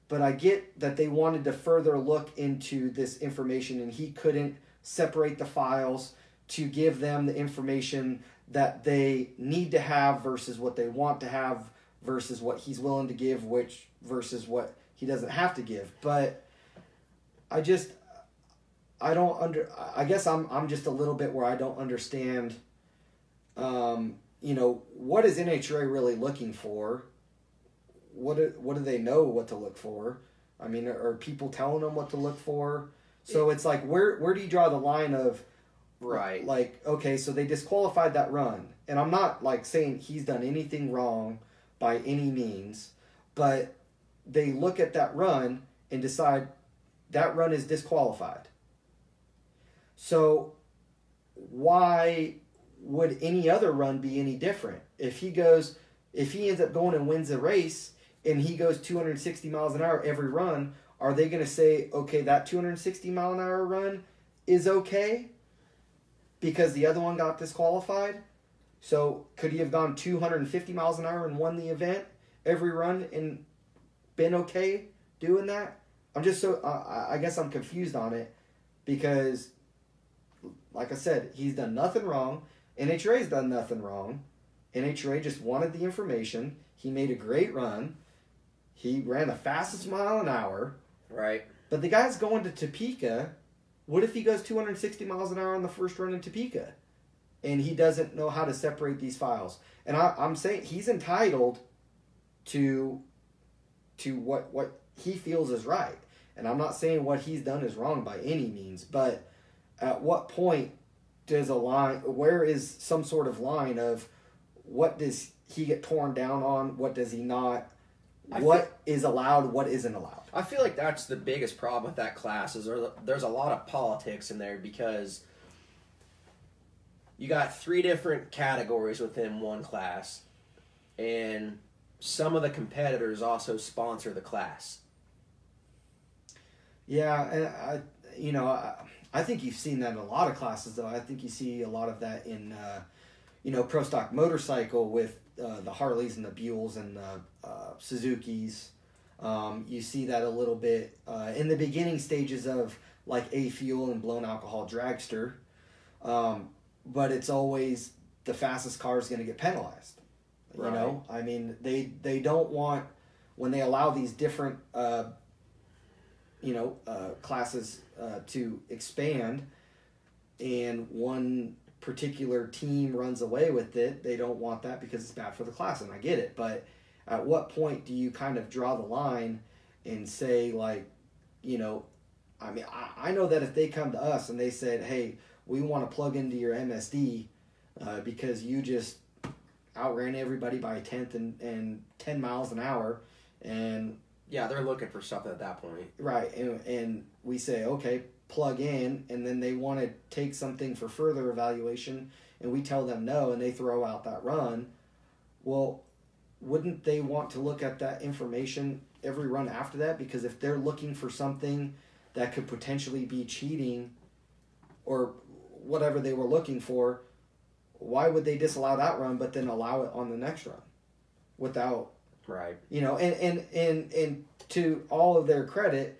But I get that they wanted to further look into this information, and he couldn't separate the files to give them the information that they need to have versus what they want to have versus what he's willing to give, which versus what he doesn't have to give. But I guess I'm just a little bit where I don't understand, what is NHRA really looking for? What do they know what to look for? I mean, are people telling them what to look for? So it's like, where do you draw the line of, right? Like, okay, so they disqualified that run, and I'm not like saying he's done anything wrong by any means, but they look at that run and decide that run is disqualified. So why would any other run be any different? If he ends up going and wins a race and he goes 260 miles an hour every run, are they going to say, okay, that 260 mile an hour run is okay because the other one got disqualified? So could he have gone 250 miles an hour and won the event every run and been okay doing that? I'm just I guess I'm confused on it because, like I said, he's done nothing wrong. NHRA's done nothing wrong. NHRA just wanted the information. He made a great run. He ran the fastest mile an hour. Right. But the guy's going to Topeka. What if he goes 260 miles an hour on the first run in Topeka? And he doesn't know how to separate these files. And I'm saying he's entitled to what he feels is right. And I'm not saying what he's done is wrong by any means. But at what point does where is some sort of line of what does he get torn down on? What does he not? What is allowed? What isn't allowed? I feel like that's the biggest problem with that class is there's a lot of politics in there because you got 3 different categories within one class, and some of the competitors also sponsor the class. Yeah, and I think you've seen that in a lot of classes, though. I think you see a lot of that in pro stock motorcycle with the Harleys and the Buells and the Suzukis. You see that a little bit in the beginning stages of like A-Fuel and blown alcohol dragster. But it's always the fastest car is going to get penalized. Right. You know, I mean, they don't want, when they allow these different classes to expand, and one particular team runs away with it, they don't want that because it's bad for the class, and I get it. But at what point do you kind of draw the line and say, like, I mean, I know that if they come to us and they said, hey, we want to plug into your MSD because you just outran everybody by a tenth and 10 miles an hour, and yeah, they're looking for something at that point. Right, and we say, okay, plug in, and then they want to take something for further evaluation, and we tell them no, and they throw out that run. Well, wouldn't they want to look at that information every run after that? Because if they're looking for something that could potentially be cheating or whatever they were looking for, why would they disallow that run but then allow it on the next run without... Right. And to all of their credit,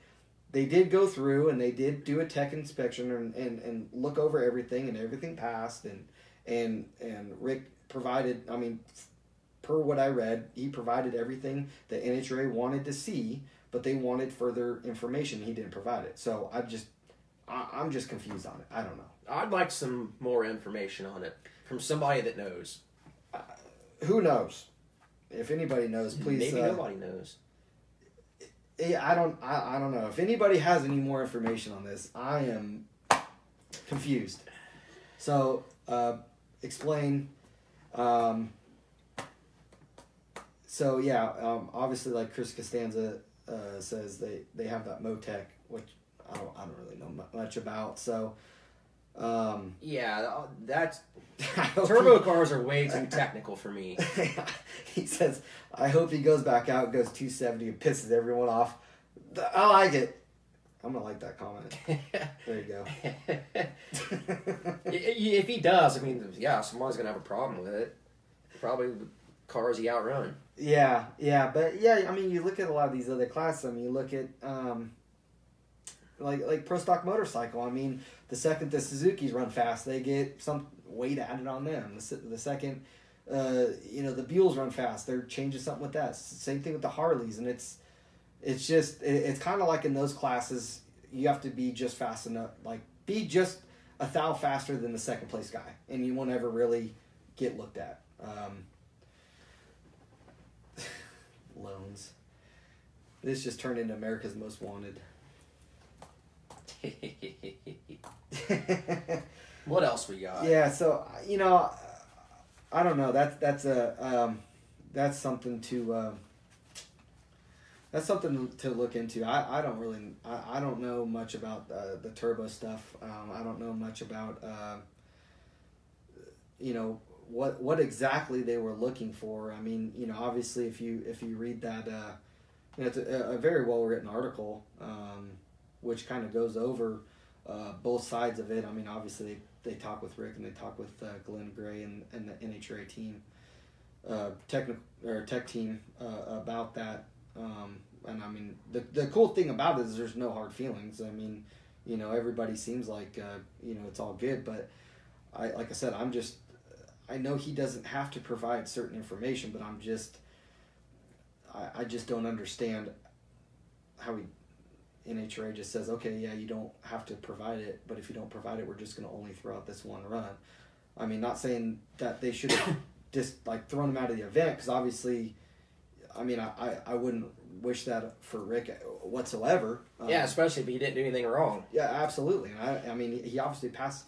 they did go through and they did do a tech inspection and look over everything, and everything passed, and Rick provided, I mean, per what I read, he provided everything that NHRA wanted to see, but they wanted further information. He didn't provide it. So I'm just confused on it. I don't know. I'd like some more information on it from somebody that knows. Who knows? If anybody knows, please. Maybe nobody knows. I don't know. If anybody has any more information on this, I am confused. So, explain. Obviously, like Chris Costanza says, they have that Motec, which I don't really know much about. So, Yeah, that's turbo cars are way too technical for me. He says, "I hope he goes back out, goes 270, and pisses everyone off." I like it. I'm gonna like that comment. There you go. If he does, I mean, yeah, someone's gonna have a problem with it. Probably the cars he outrun. Yeah, but yeah, I mean, you look at a lot of these other classes. I mean, you look at like Pro Stock Motorcycle. I mean, the second the Suzuki's run fast, they get some weight added on them. The second, the Buells run fast, they're changing something with that. Same thing with the Harleys, and it's kind of like in those classes, you have to be just fast enough, like be just a thou faster than the second place guy, and you won't ever really get looked at. Loans. This just turned into America's Most Wanted. What else we got? Yeah, so I don't know. That's something to look into. I don't know much about the turbo stuff. I don't know much about what exactly they were looking for. I mean, obviously if you read that, it's a very well written article, which kind of goes over both sides of it. I mean, obviously they talk with Rick and they talk with Glenn Gray and the NHRA team, tech team about that. And I mean, the cool thing about it is there's no hard feelings. I mean, everybody seems like it's all good, but like I said, I know he doesn't have to provide certain information, but I just don't understand how NHRA just says, okay, yeah, you don't have to provide it, but if you don't provide it, we're just going to only throw out this one run. I mean, not saying that they should have just like thrown him out of the event, because obviously, I mean, I wouldn't wish that for Rick whatsoever. Yeah, especially if he didn't do anything wrong. Yeah, absolutely. I mean, he obviously passed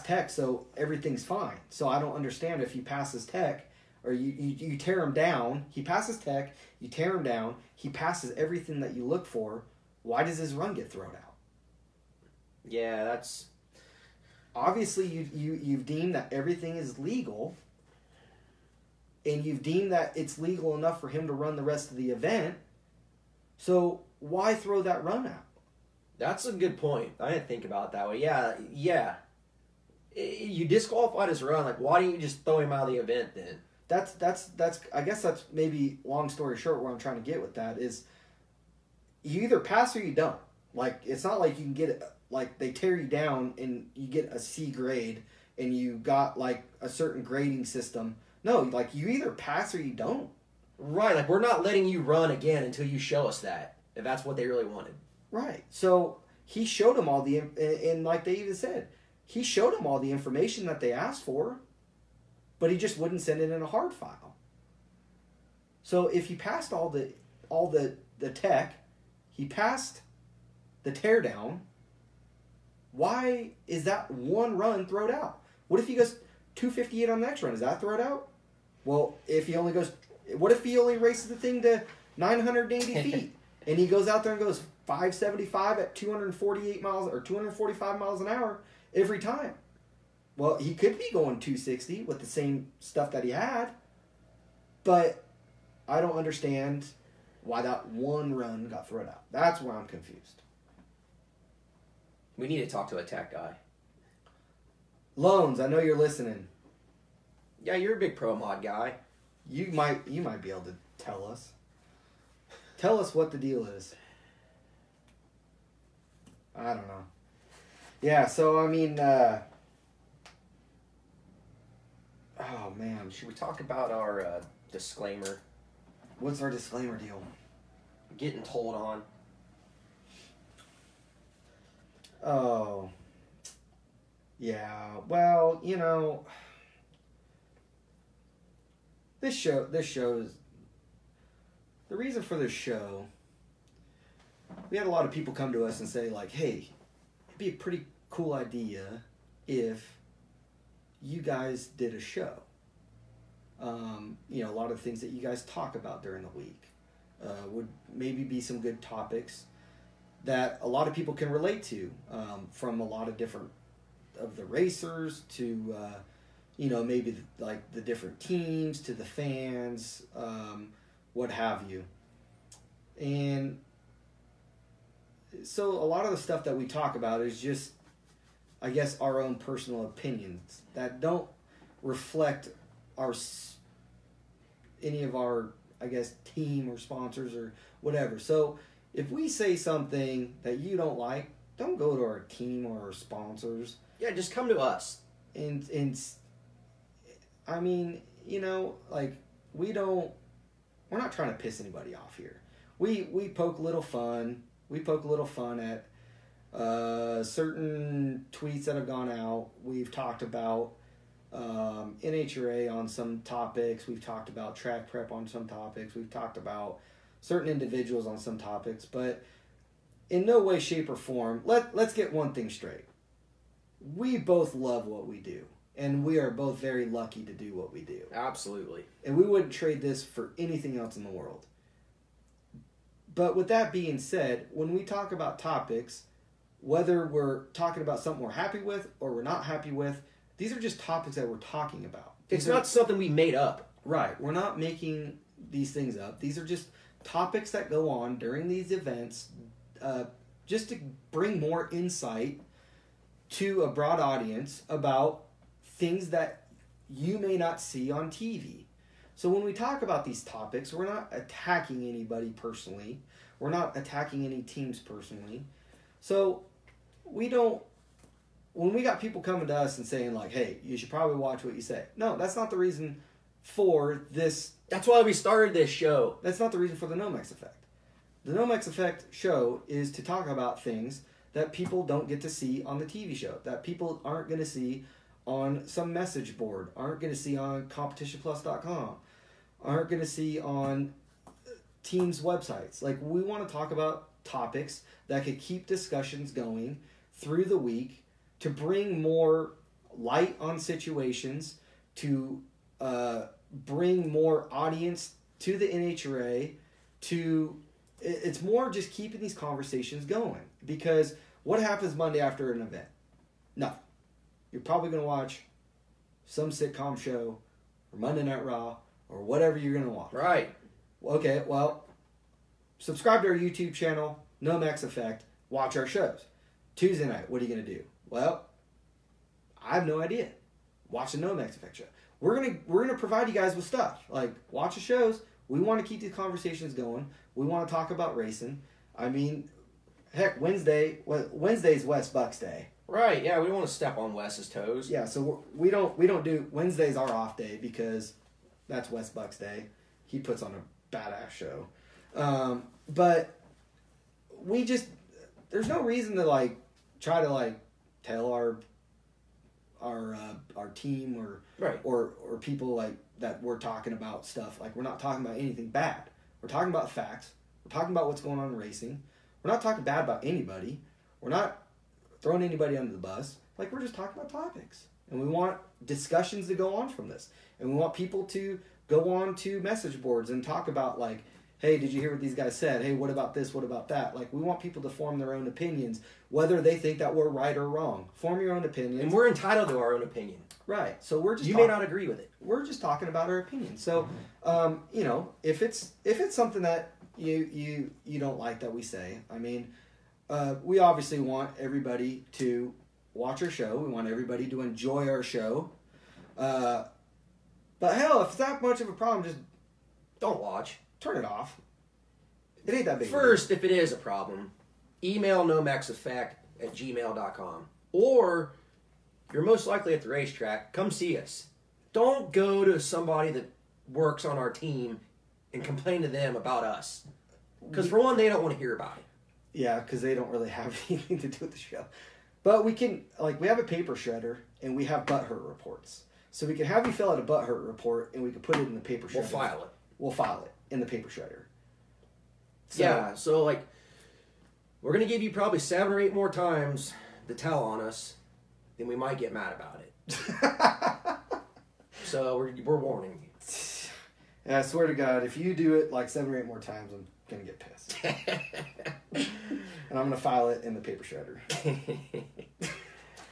tech, so everything's fine. So I don't understand if he passes tech, or you tear him down. He passes tech, you tear him down, he passes everything that you look for. Why does his run get thrown out? Yeah, that's... Obviously, you've deemed that everything is legal, and you've deemed that it's legal enough for him to run the rest of the event, so why throw that run out? That's a good point. I didn't think about it that way. Yeah. You disqualified his run. Like, why don't you just throw him out of the event then? That's I guess that's maybe long story short where I'm trying to get with that is you either pass or you don't. Like, it's not like you can get it, like they tear you down and you get a C grade and you got like a certain grading system. No, like you either pass or you don't. Right, like we're not letting you run again until you show us that, if that's what they really wanted. Right. So he showed them all and like they even said, he showed them all the information that they asked for, but he just wouldn't send it in a hard file. So if he passed all the tech, he passed the teardown, why is that one run thrown out? What if he goes 258 on the next run? Is that thrown out? Well, what if he only races the thing to 980 feet and he goes out there and goes 575 at 248 miles or 245 miles an hour every time? Well, he could be going 260 with the same stuff that he had, but I don't understand why that one run got thrown out. That's where I'm confused. We need to talk to a tech guy. Loans, I know you're listening. Yeah, you're a big pro mod guy. You might be able to tell us. Tell us what the deal is. I don't know. Yeah, so I mean, oh man, should we talk about our disclaimer? What's our disclaimer deal? Getting told on. Oh. Yeah, well, this shows the reason for this show. We had a lot of people come to us and say like, hey, it'd be a pretty cool idea if you guys did a show. A lot of things that you guys talk about during the week would maybe be some good topics that a lot of people can relate to from a lot of different of the racers to maybe like the different teams to the fans, what have you. And so a lot of the stuff that we talk about is just, I guess, our own personal opinions that don't reflect any of our, I guess, team or sponsors or whatever. So if we say something that you don't like, don't go to our team or our sponsors. Yeah, just come to us. And I mean, like, we're not trying to piss anybody off here. We poke a little fun. We poke a little fun at certain tweets that have gone out. We've talked about NHRA on some topics. We've talked about track prep on some topics. We've talked about certain individuals on some topics. But in no way, shape, or form, let's get one thing straight. We both love what we do. And we are both very lucky to do what we do. Absolutely. And we wouldn't trade this for anything else in the world. But with that being said, when we talk about topics, whether we're talking about something we're happy with or we're not happy with, these are just topics that we're talking about. It's not something we made up. Right. We're not making these things up. These are just topics that go on during these events just to bring more insight to a broad audience about things that you may not see on TV. So when we talk about these topics, we're not attacking anybody personally. We're not attacking any teams personally. So when we got people coming to us and saying like, hey, you should probably watch what you say. No, that's not the reason for this. That's why we started this show. That's not the reason for the Nomex Effect. The Nomex Effect show is to talk about things that people don't get to see on the TV show, that people aren't going to see on some message board, aren't going to see on competitionplus.com, aren't going to see on teams' websites. Like, we want to talk about topics that could keep discussions going through the week to bring more light on situations, to bring more audience to the NHRA, it's more just keeping these conversations going. Because what happens Monday after an event? Nothing. You're probably going to watch some sitcom show or Monday Night Raw or whatever you're going to watch. Right. Okay, well, subscribe to our YouTube channel, Nomex Effect, watch our shows. Tuesday night, what are you going to do? Well, I have no idea. Watch the Nomex Effect show. We're gonna provide you guys with stuff. Like, watch the shows. We want to keep these conversations going. We want to talk about racing. I mean, heck, Wednesday's Wes Bucks Day. Right, yeah, we don't want to step on Wes's toes. Yeah, so we don't do Wednesday's our off day because that's Wes Bucks Day. He puts on a badass show. But we just, there's no reason to like try to like tell our team or right. or people like that we're talking about stuff. Like, we're not talking about anything bad. We're talking about facts. We're talking about what's going on in racing. We're not talking bad about anybody. We're not throwing anybody under the bus. Like, we're just talking about topics. And we want discussions to go on from this. And we want people to go on to message boards and talk about, like, hey, did you hear what these guys said? Hey, what about this? What about that? Like, we want people to form their own opinions, whether they think that we're right or wrong. Form your own opinions. And we're entitled to our own opinion. Right. So we're just may not agree with it. We're just talking about our opinion. So, if it's something that you don't like that we say, I mean, we obviously want everybody to watch our show. We want everybody to enjoy our show. But hell, if it's that much of a problem, just don't watch. Turn it off. It ain't that big. First, if it is a problem, email nomexeffect@gmail.com. Or, you're most likely at the racetrack, come see us. Don't go to somebody that works on our team and complain to them about us. Because for one, they don't want to hear about it. Yeah, because they don't really have anything to do with the show. But we can, like, we have a paper shredder and we have butthurt reports. So we can have you fill out a butthurt report and we can put it in the paper shredder. We'll file it in the paper shredder. So, yeah, so, like, we're going to give you probably 7 or 8 more times to tell on us, then we might get mad about it. So we're warning you. Yeah, I swear to God, if you do it like 7 or 8 more times, I'm going to get pissed. And I'm going to file it in the paper shredder.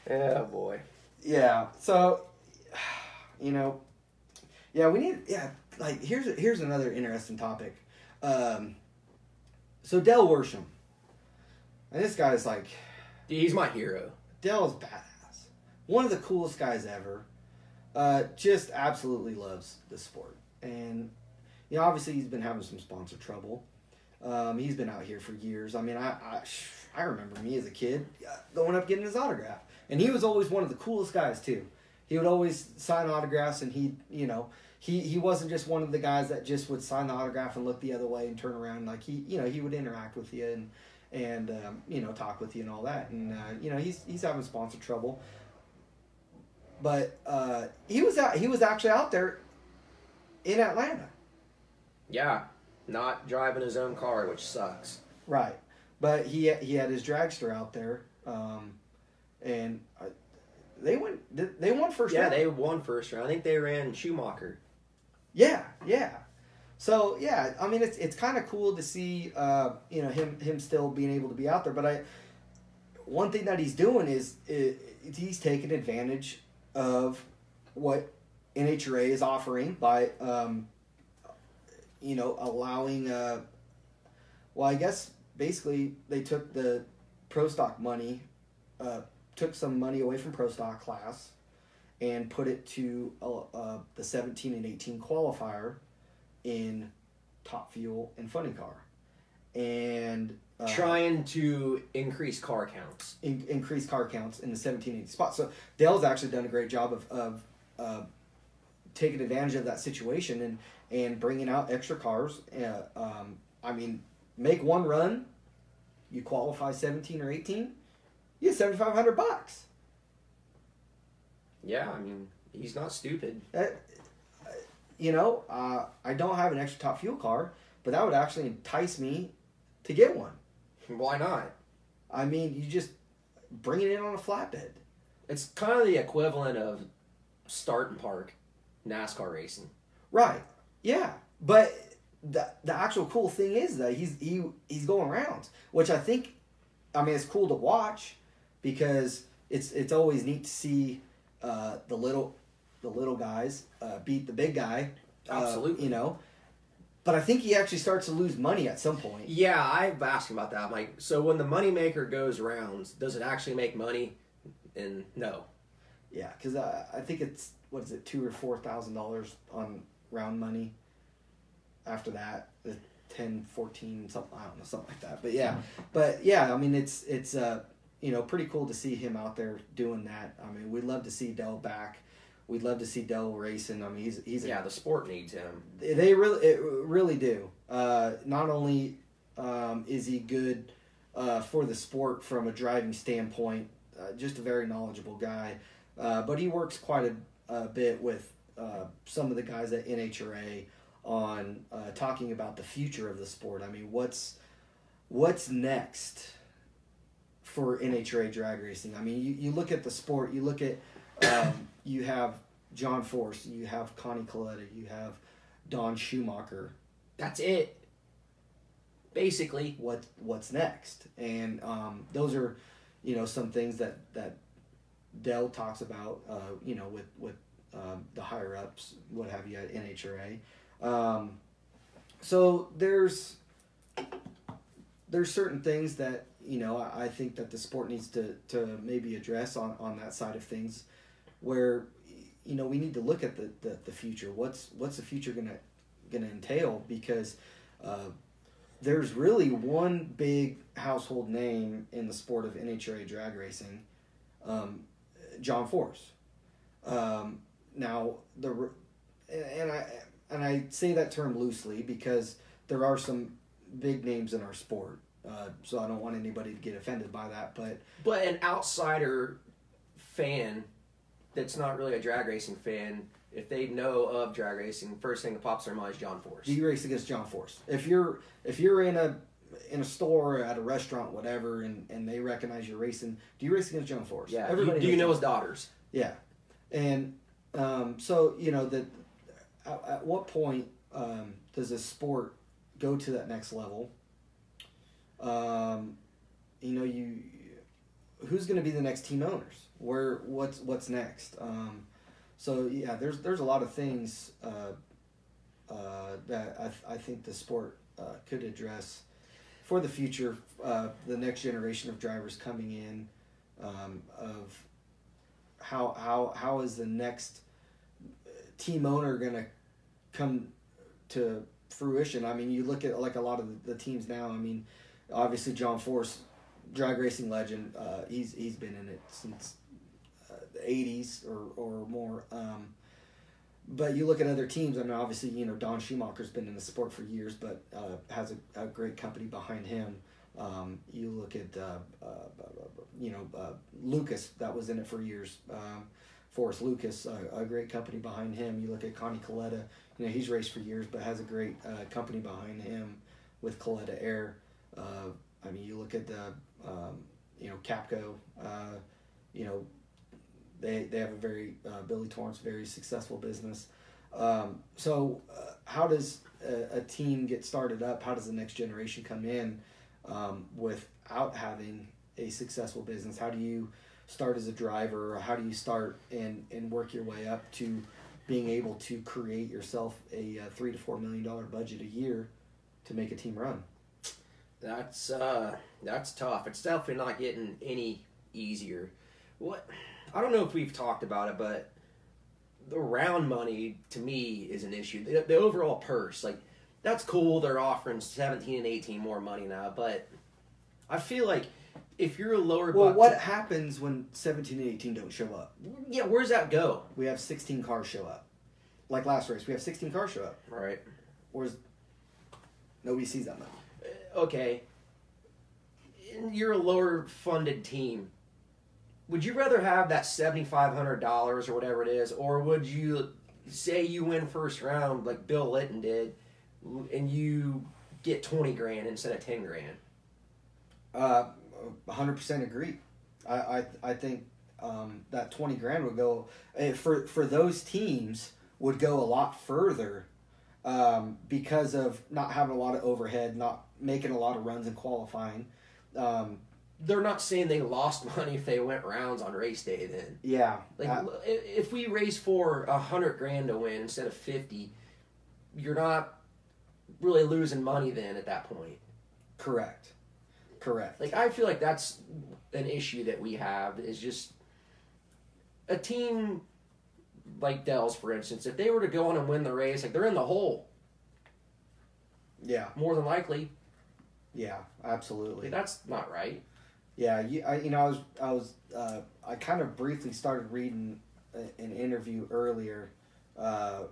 Yeah, boy. Yeah. So, you know, yeah, we need. Yeah, like here's another interesting topic. So Del Worsham, and this guy's like, He's my hero. Dell's badass. One of the coolest guys ever. Just absolutely loves the sport. And, you know, obviously he's been having some sponsor trouble. He's been out here for years. I mean, I remember me as a kid going up getting his autograph. And he was always one of the coolest guys, too. He would always sign autographs, and he wasn't just one of the guys that just would sign the autograph and look the other way and turn around. Like, he would interact with you and talk with you and all that. And, he's having sponsor trouble. But he was actually out there in Atlanta. Yeah, not driving his own car, which sucks. Right, but he had his dragster out there, and they won first round. Yeah, they won first round. I think they ran Schumacher. Yeah. So yeah, I mean it's kind of cool to see him still being able to be out there. But one thing that he's doing is he's taking advantage of what NHRA is offering by allowing I guess basically they took the pro stock money, took some money away from pro stock class and put it to the 17 and 18 qualifier in Top Fuel and Funny Car, and trying to increase car counts. Increase car counts in the 1780 spot. So Dale's actually done a great job of taking advantage of that situation and bringing out extra cars. I mean, make one run, you qualify 17 or 18, you get $7,500. Yeah, I mean, he's not stupid. I don't have an extra Top Fuel car, but that would actually entice me to get one. Why not? I mean, you just bring it in on a flatbed. It's kind of the equivalent of start and park NASCAR racing. Right. Yeah. But the actual cool thing is that he's going rounds, which I think, I mean, it's cool to watch because it's always neat to see the little guys beat the big guy. Absolutely. But I think he actually starts to lose money at some point. Yeah, I've asked him about that. I'm like, so when the moneymaker goes rounds, does it actually make money? And no. Yeah, because I think it's, what is it, $2,000 or $4,000 on round money. After that, the 10, 14, something, I don't know, something like that. But yeah, I mean, it's pretty cool to see him out there doing that. I mean, we'd love to see Dell back. We'd love to see Dell racing. I mean, he's the sport needs him. They really do. Not only is he good for the sport from a driving standpoint, just a very knowledgeable guy, but he works quite a bit with some of the guys at NHRA on talking about the future of the sport. I mean, what's next for NHRA drag racing? I mean, you look at the sport, you look at you have John Force, you have Connie Coletta, you have Don Schumacher. That's it. Basically. What's next? And those are, some things that Dell talks about, with the higher ups, what have you, at NHRA. So there's certain things that I think that the sport needs to maybe address on that side of things, where we need to look at the future. What's the future gonna entail? Because there's really one big household name in the sport of NHRA drag racing, John Force. Now and I say that term loosely because there are some big names in our sport, so I don't want anybody to get offended by that. But an outsider fan that's not really a drag racing fan, if they know of drag racing, first thing that pops in their mind is John Force. Do you race against John Force? If you're in a store or at a restaurant, whatever, and they recognize you're racing, do you race against John Force? Yeah. Everybody do you know his daughters? Yeah, and so that. At what point does this sport go to that next level? who's going to be the next team owners? What's next? So yeah, there's a lot of things that I think the sport could address for the future, the next generation of drivers coming in, of how is the next team owner going to come to fruition. I mean, you look at like a lot of the teams now. I mean, obviously John Force, drag racing legend, he's been in it since the 80s or more. But you look at other teams. I mean, obviously, Don Schumacher's been in the sport for years, but has a great company behind him. You look at Lucas, that was in it for years. Forrest Lucas, a great company behind him. You look at Connie Coletta. He's raced for years, but has a great company behind him with Coletta Air. I mean, you look at Capco. They have a very Billy Torrance, very successful business. So how does a team get started up? How does the next generation come in without having a successful business? How do you start as a driver, or how do you start and work your way up to being able to create yourself a $3 to $4 million budget a year to make a team run? That's tough. It's definitely not getting any easier. I don't know if we've talked about it, but the round money to me is an issue. The overall purse, like, that's cool. They're offering 17 and 18 more money now, but I feel like if you're a lower... Well, what happens when 17 and 18 don't show up? Yeah, where's that go? We have 16 cars show up. Like last race, we have 16 cars show up. Right. Nobody sees that much. Okay. You're a lower funded team. Would you rather have that $7,500 or whatever it is, or would you say you win first round like Bill Litton did, and you get 20 grand instead of 10 grand? 100% agree. I think that 20 grand would go for those teams would go a lot further because of not having a lot of overhead, not making a lot of runs in qualifying. They're not saying they lost money if they went rounds on race day then. Yeah. Like if we race for 100 grand to win instead of 50, you're not really losing money then at that point. Correct. Like, I feel like that's an issue that we have, is just a team like Dell's, for instance, if they were to go on and win the race, like, they're in the hole. Yeah. More than likely. Yeah, absolutely. Like, that's not right. Yeah, I kind of briefly started reading an interview earlier. I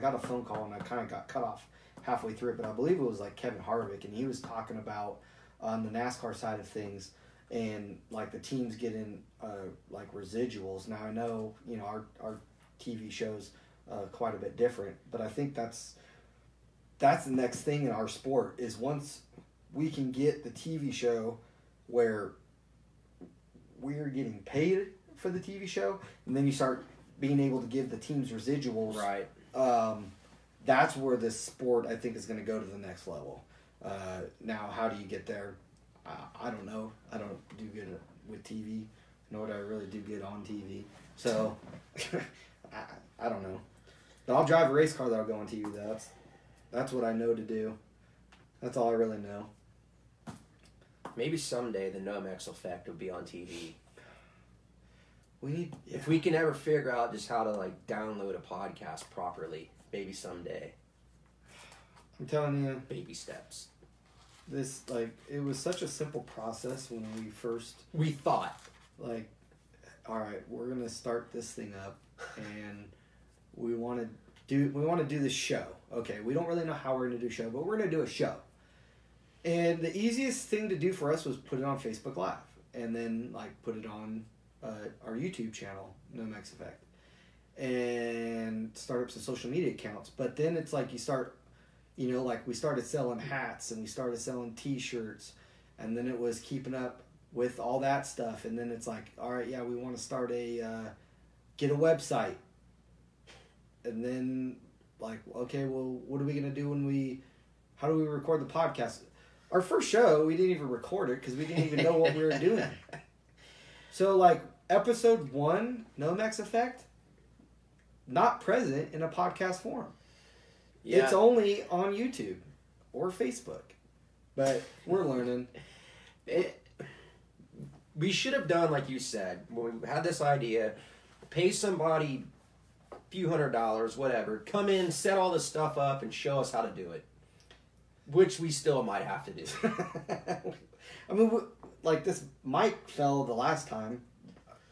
got a phone call and I kind of got cut off halfway through it, but I believe it was like Kevin Harvick, and he was talking about on the NASCAR side of things, and like the teams getting like residuals. Now I know our TV shows quite a bit different, but I think that's the next thing in our sport is once we can get the TV show where we're getting paid for the TV show, and then you start being able to give the teams residuals. Right. That's where this sport, I think, is going to go to the next level. Now, how do you get there? I don't know. I don't do good with TV, nor do I really do good on TV. So, I don't know. But I'll drive a race car that'll go on TV, though. That's what I know to do. That's all I really know. Maybe someday the Nomex Effect will be on TV. Yeah. If we can ever figure out just how to like download a podcast properly, maybe someday. I'm telling you, baby steps. It was such a simple process when we thought, like, all right, we're gonna start this thing up, and we want to do this show. Okay, we don't really know how we're gonna do a show, but we're gonna do a show. And the easiest thing to do for us was put it on Facebook Live, and then like put it on our YouTube channel, Nomex Effect, and start up some social media accounts. But then it's like you start, like we started selling hats and we started selling T-shirts, and then it was keeping up with all that stuff. And then it's like, all right, yeah, we want to start get a website. And then like, okay, well, what are we gonna do how do we record the podcast? our first show, we didn't even record it because we didn't even know what we were doing. So, like, episode 1, Nomex Effect, not present in a podcast form. Yeah. It's only on YouTube or Facebook. But we're learning. We should have done, like you said, when we had this idea, pay somebody a few $100s, whatever, come in, set all this stuff up, and show us how to do it. Which we still might have to do. I mean, like, this mic fell the last time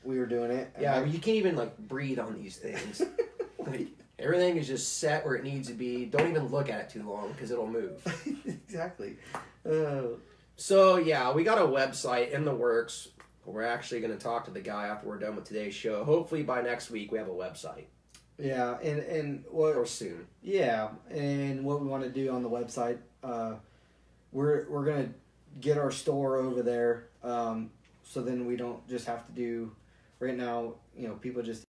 we were doing it. Yeah, I mean, you can't even, like, breathe on these things. Like, everything is just set where it needs to be. Don't even look at it too long, because it'll move. Exactly. So, yeah, we got a website in the works. We're actually going to talk to the guy after we're done with today's show. Hopefully by next week we have a website. Yeah, and what... Or soon. Yeah, and what we want to do on the website, we're going to get our store over there, so then we don't just have to do... Right now, you know, people just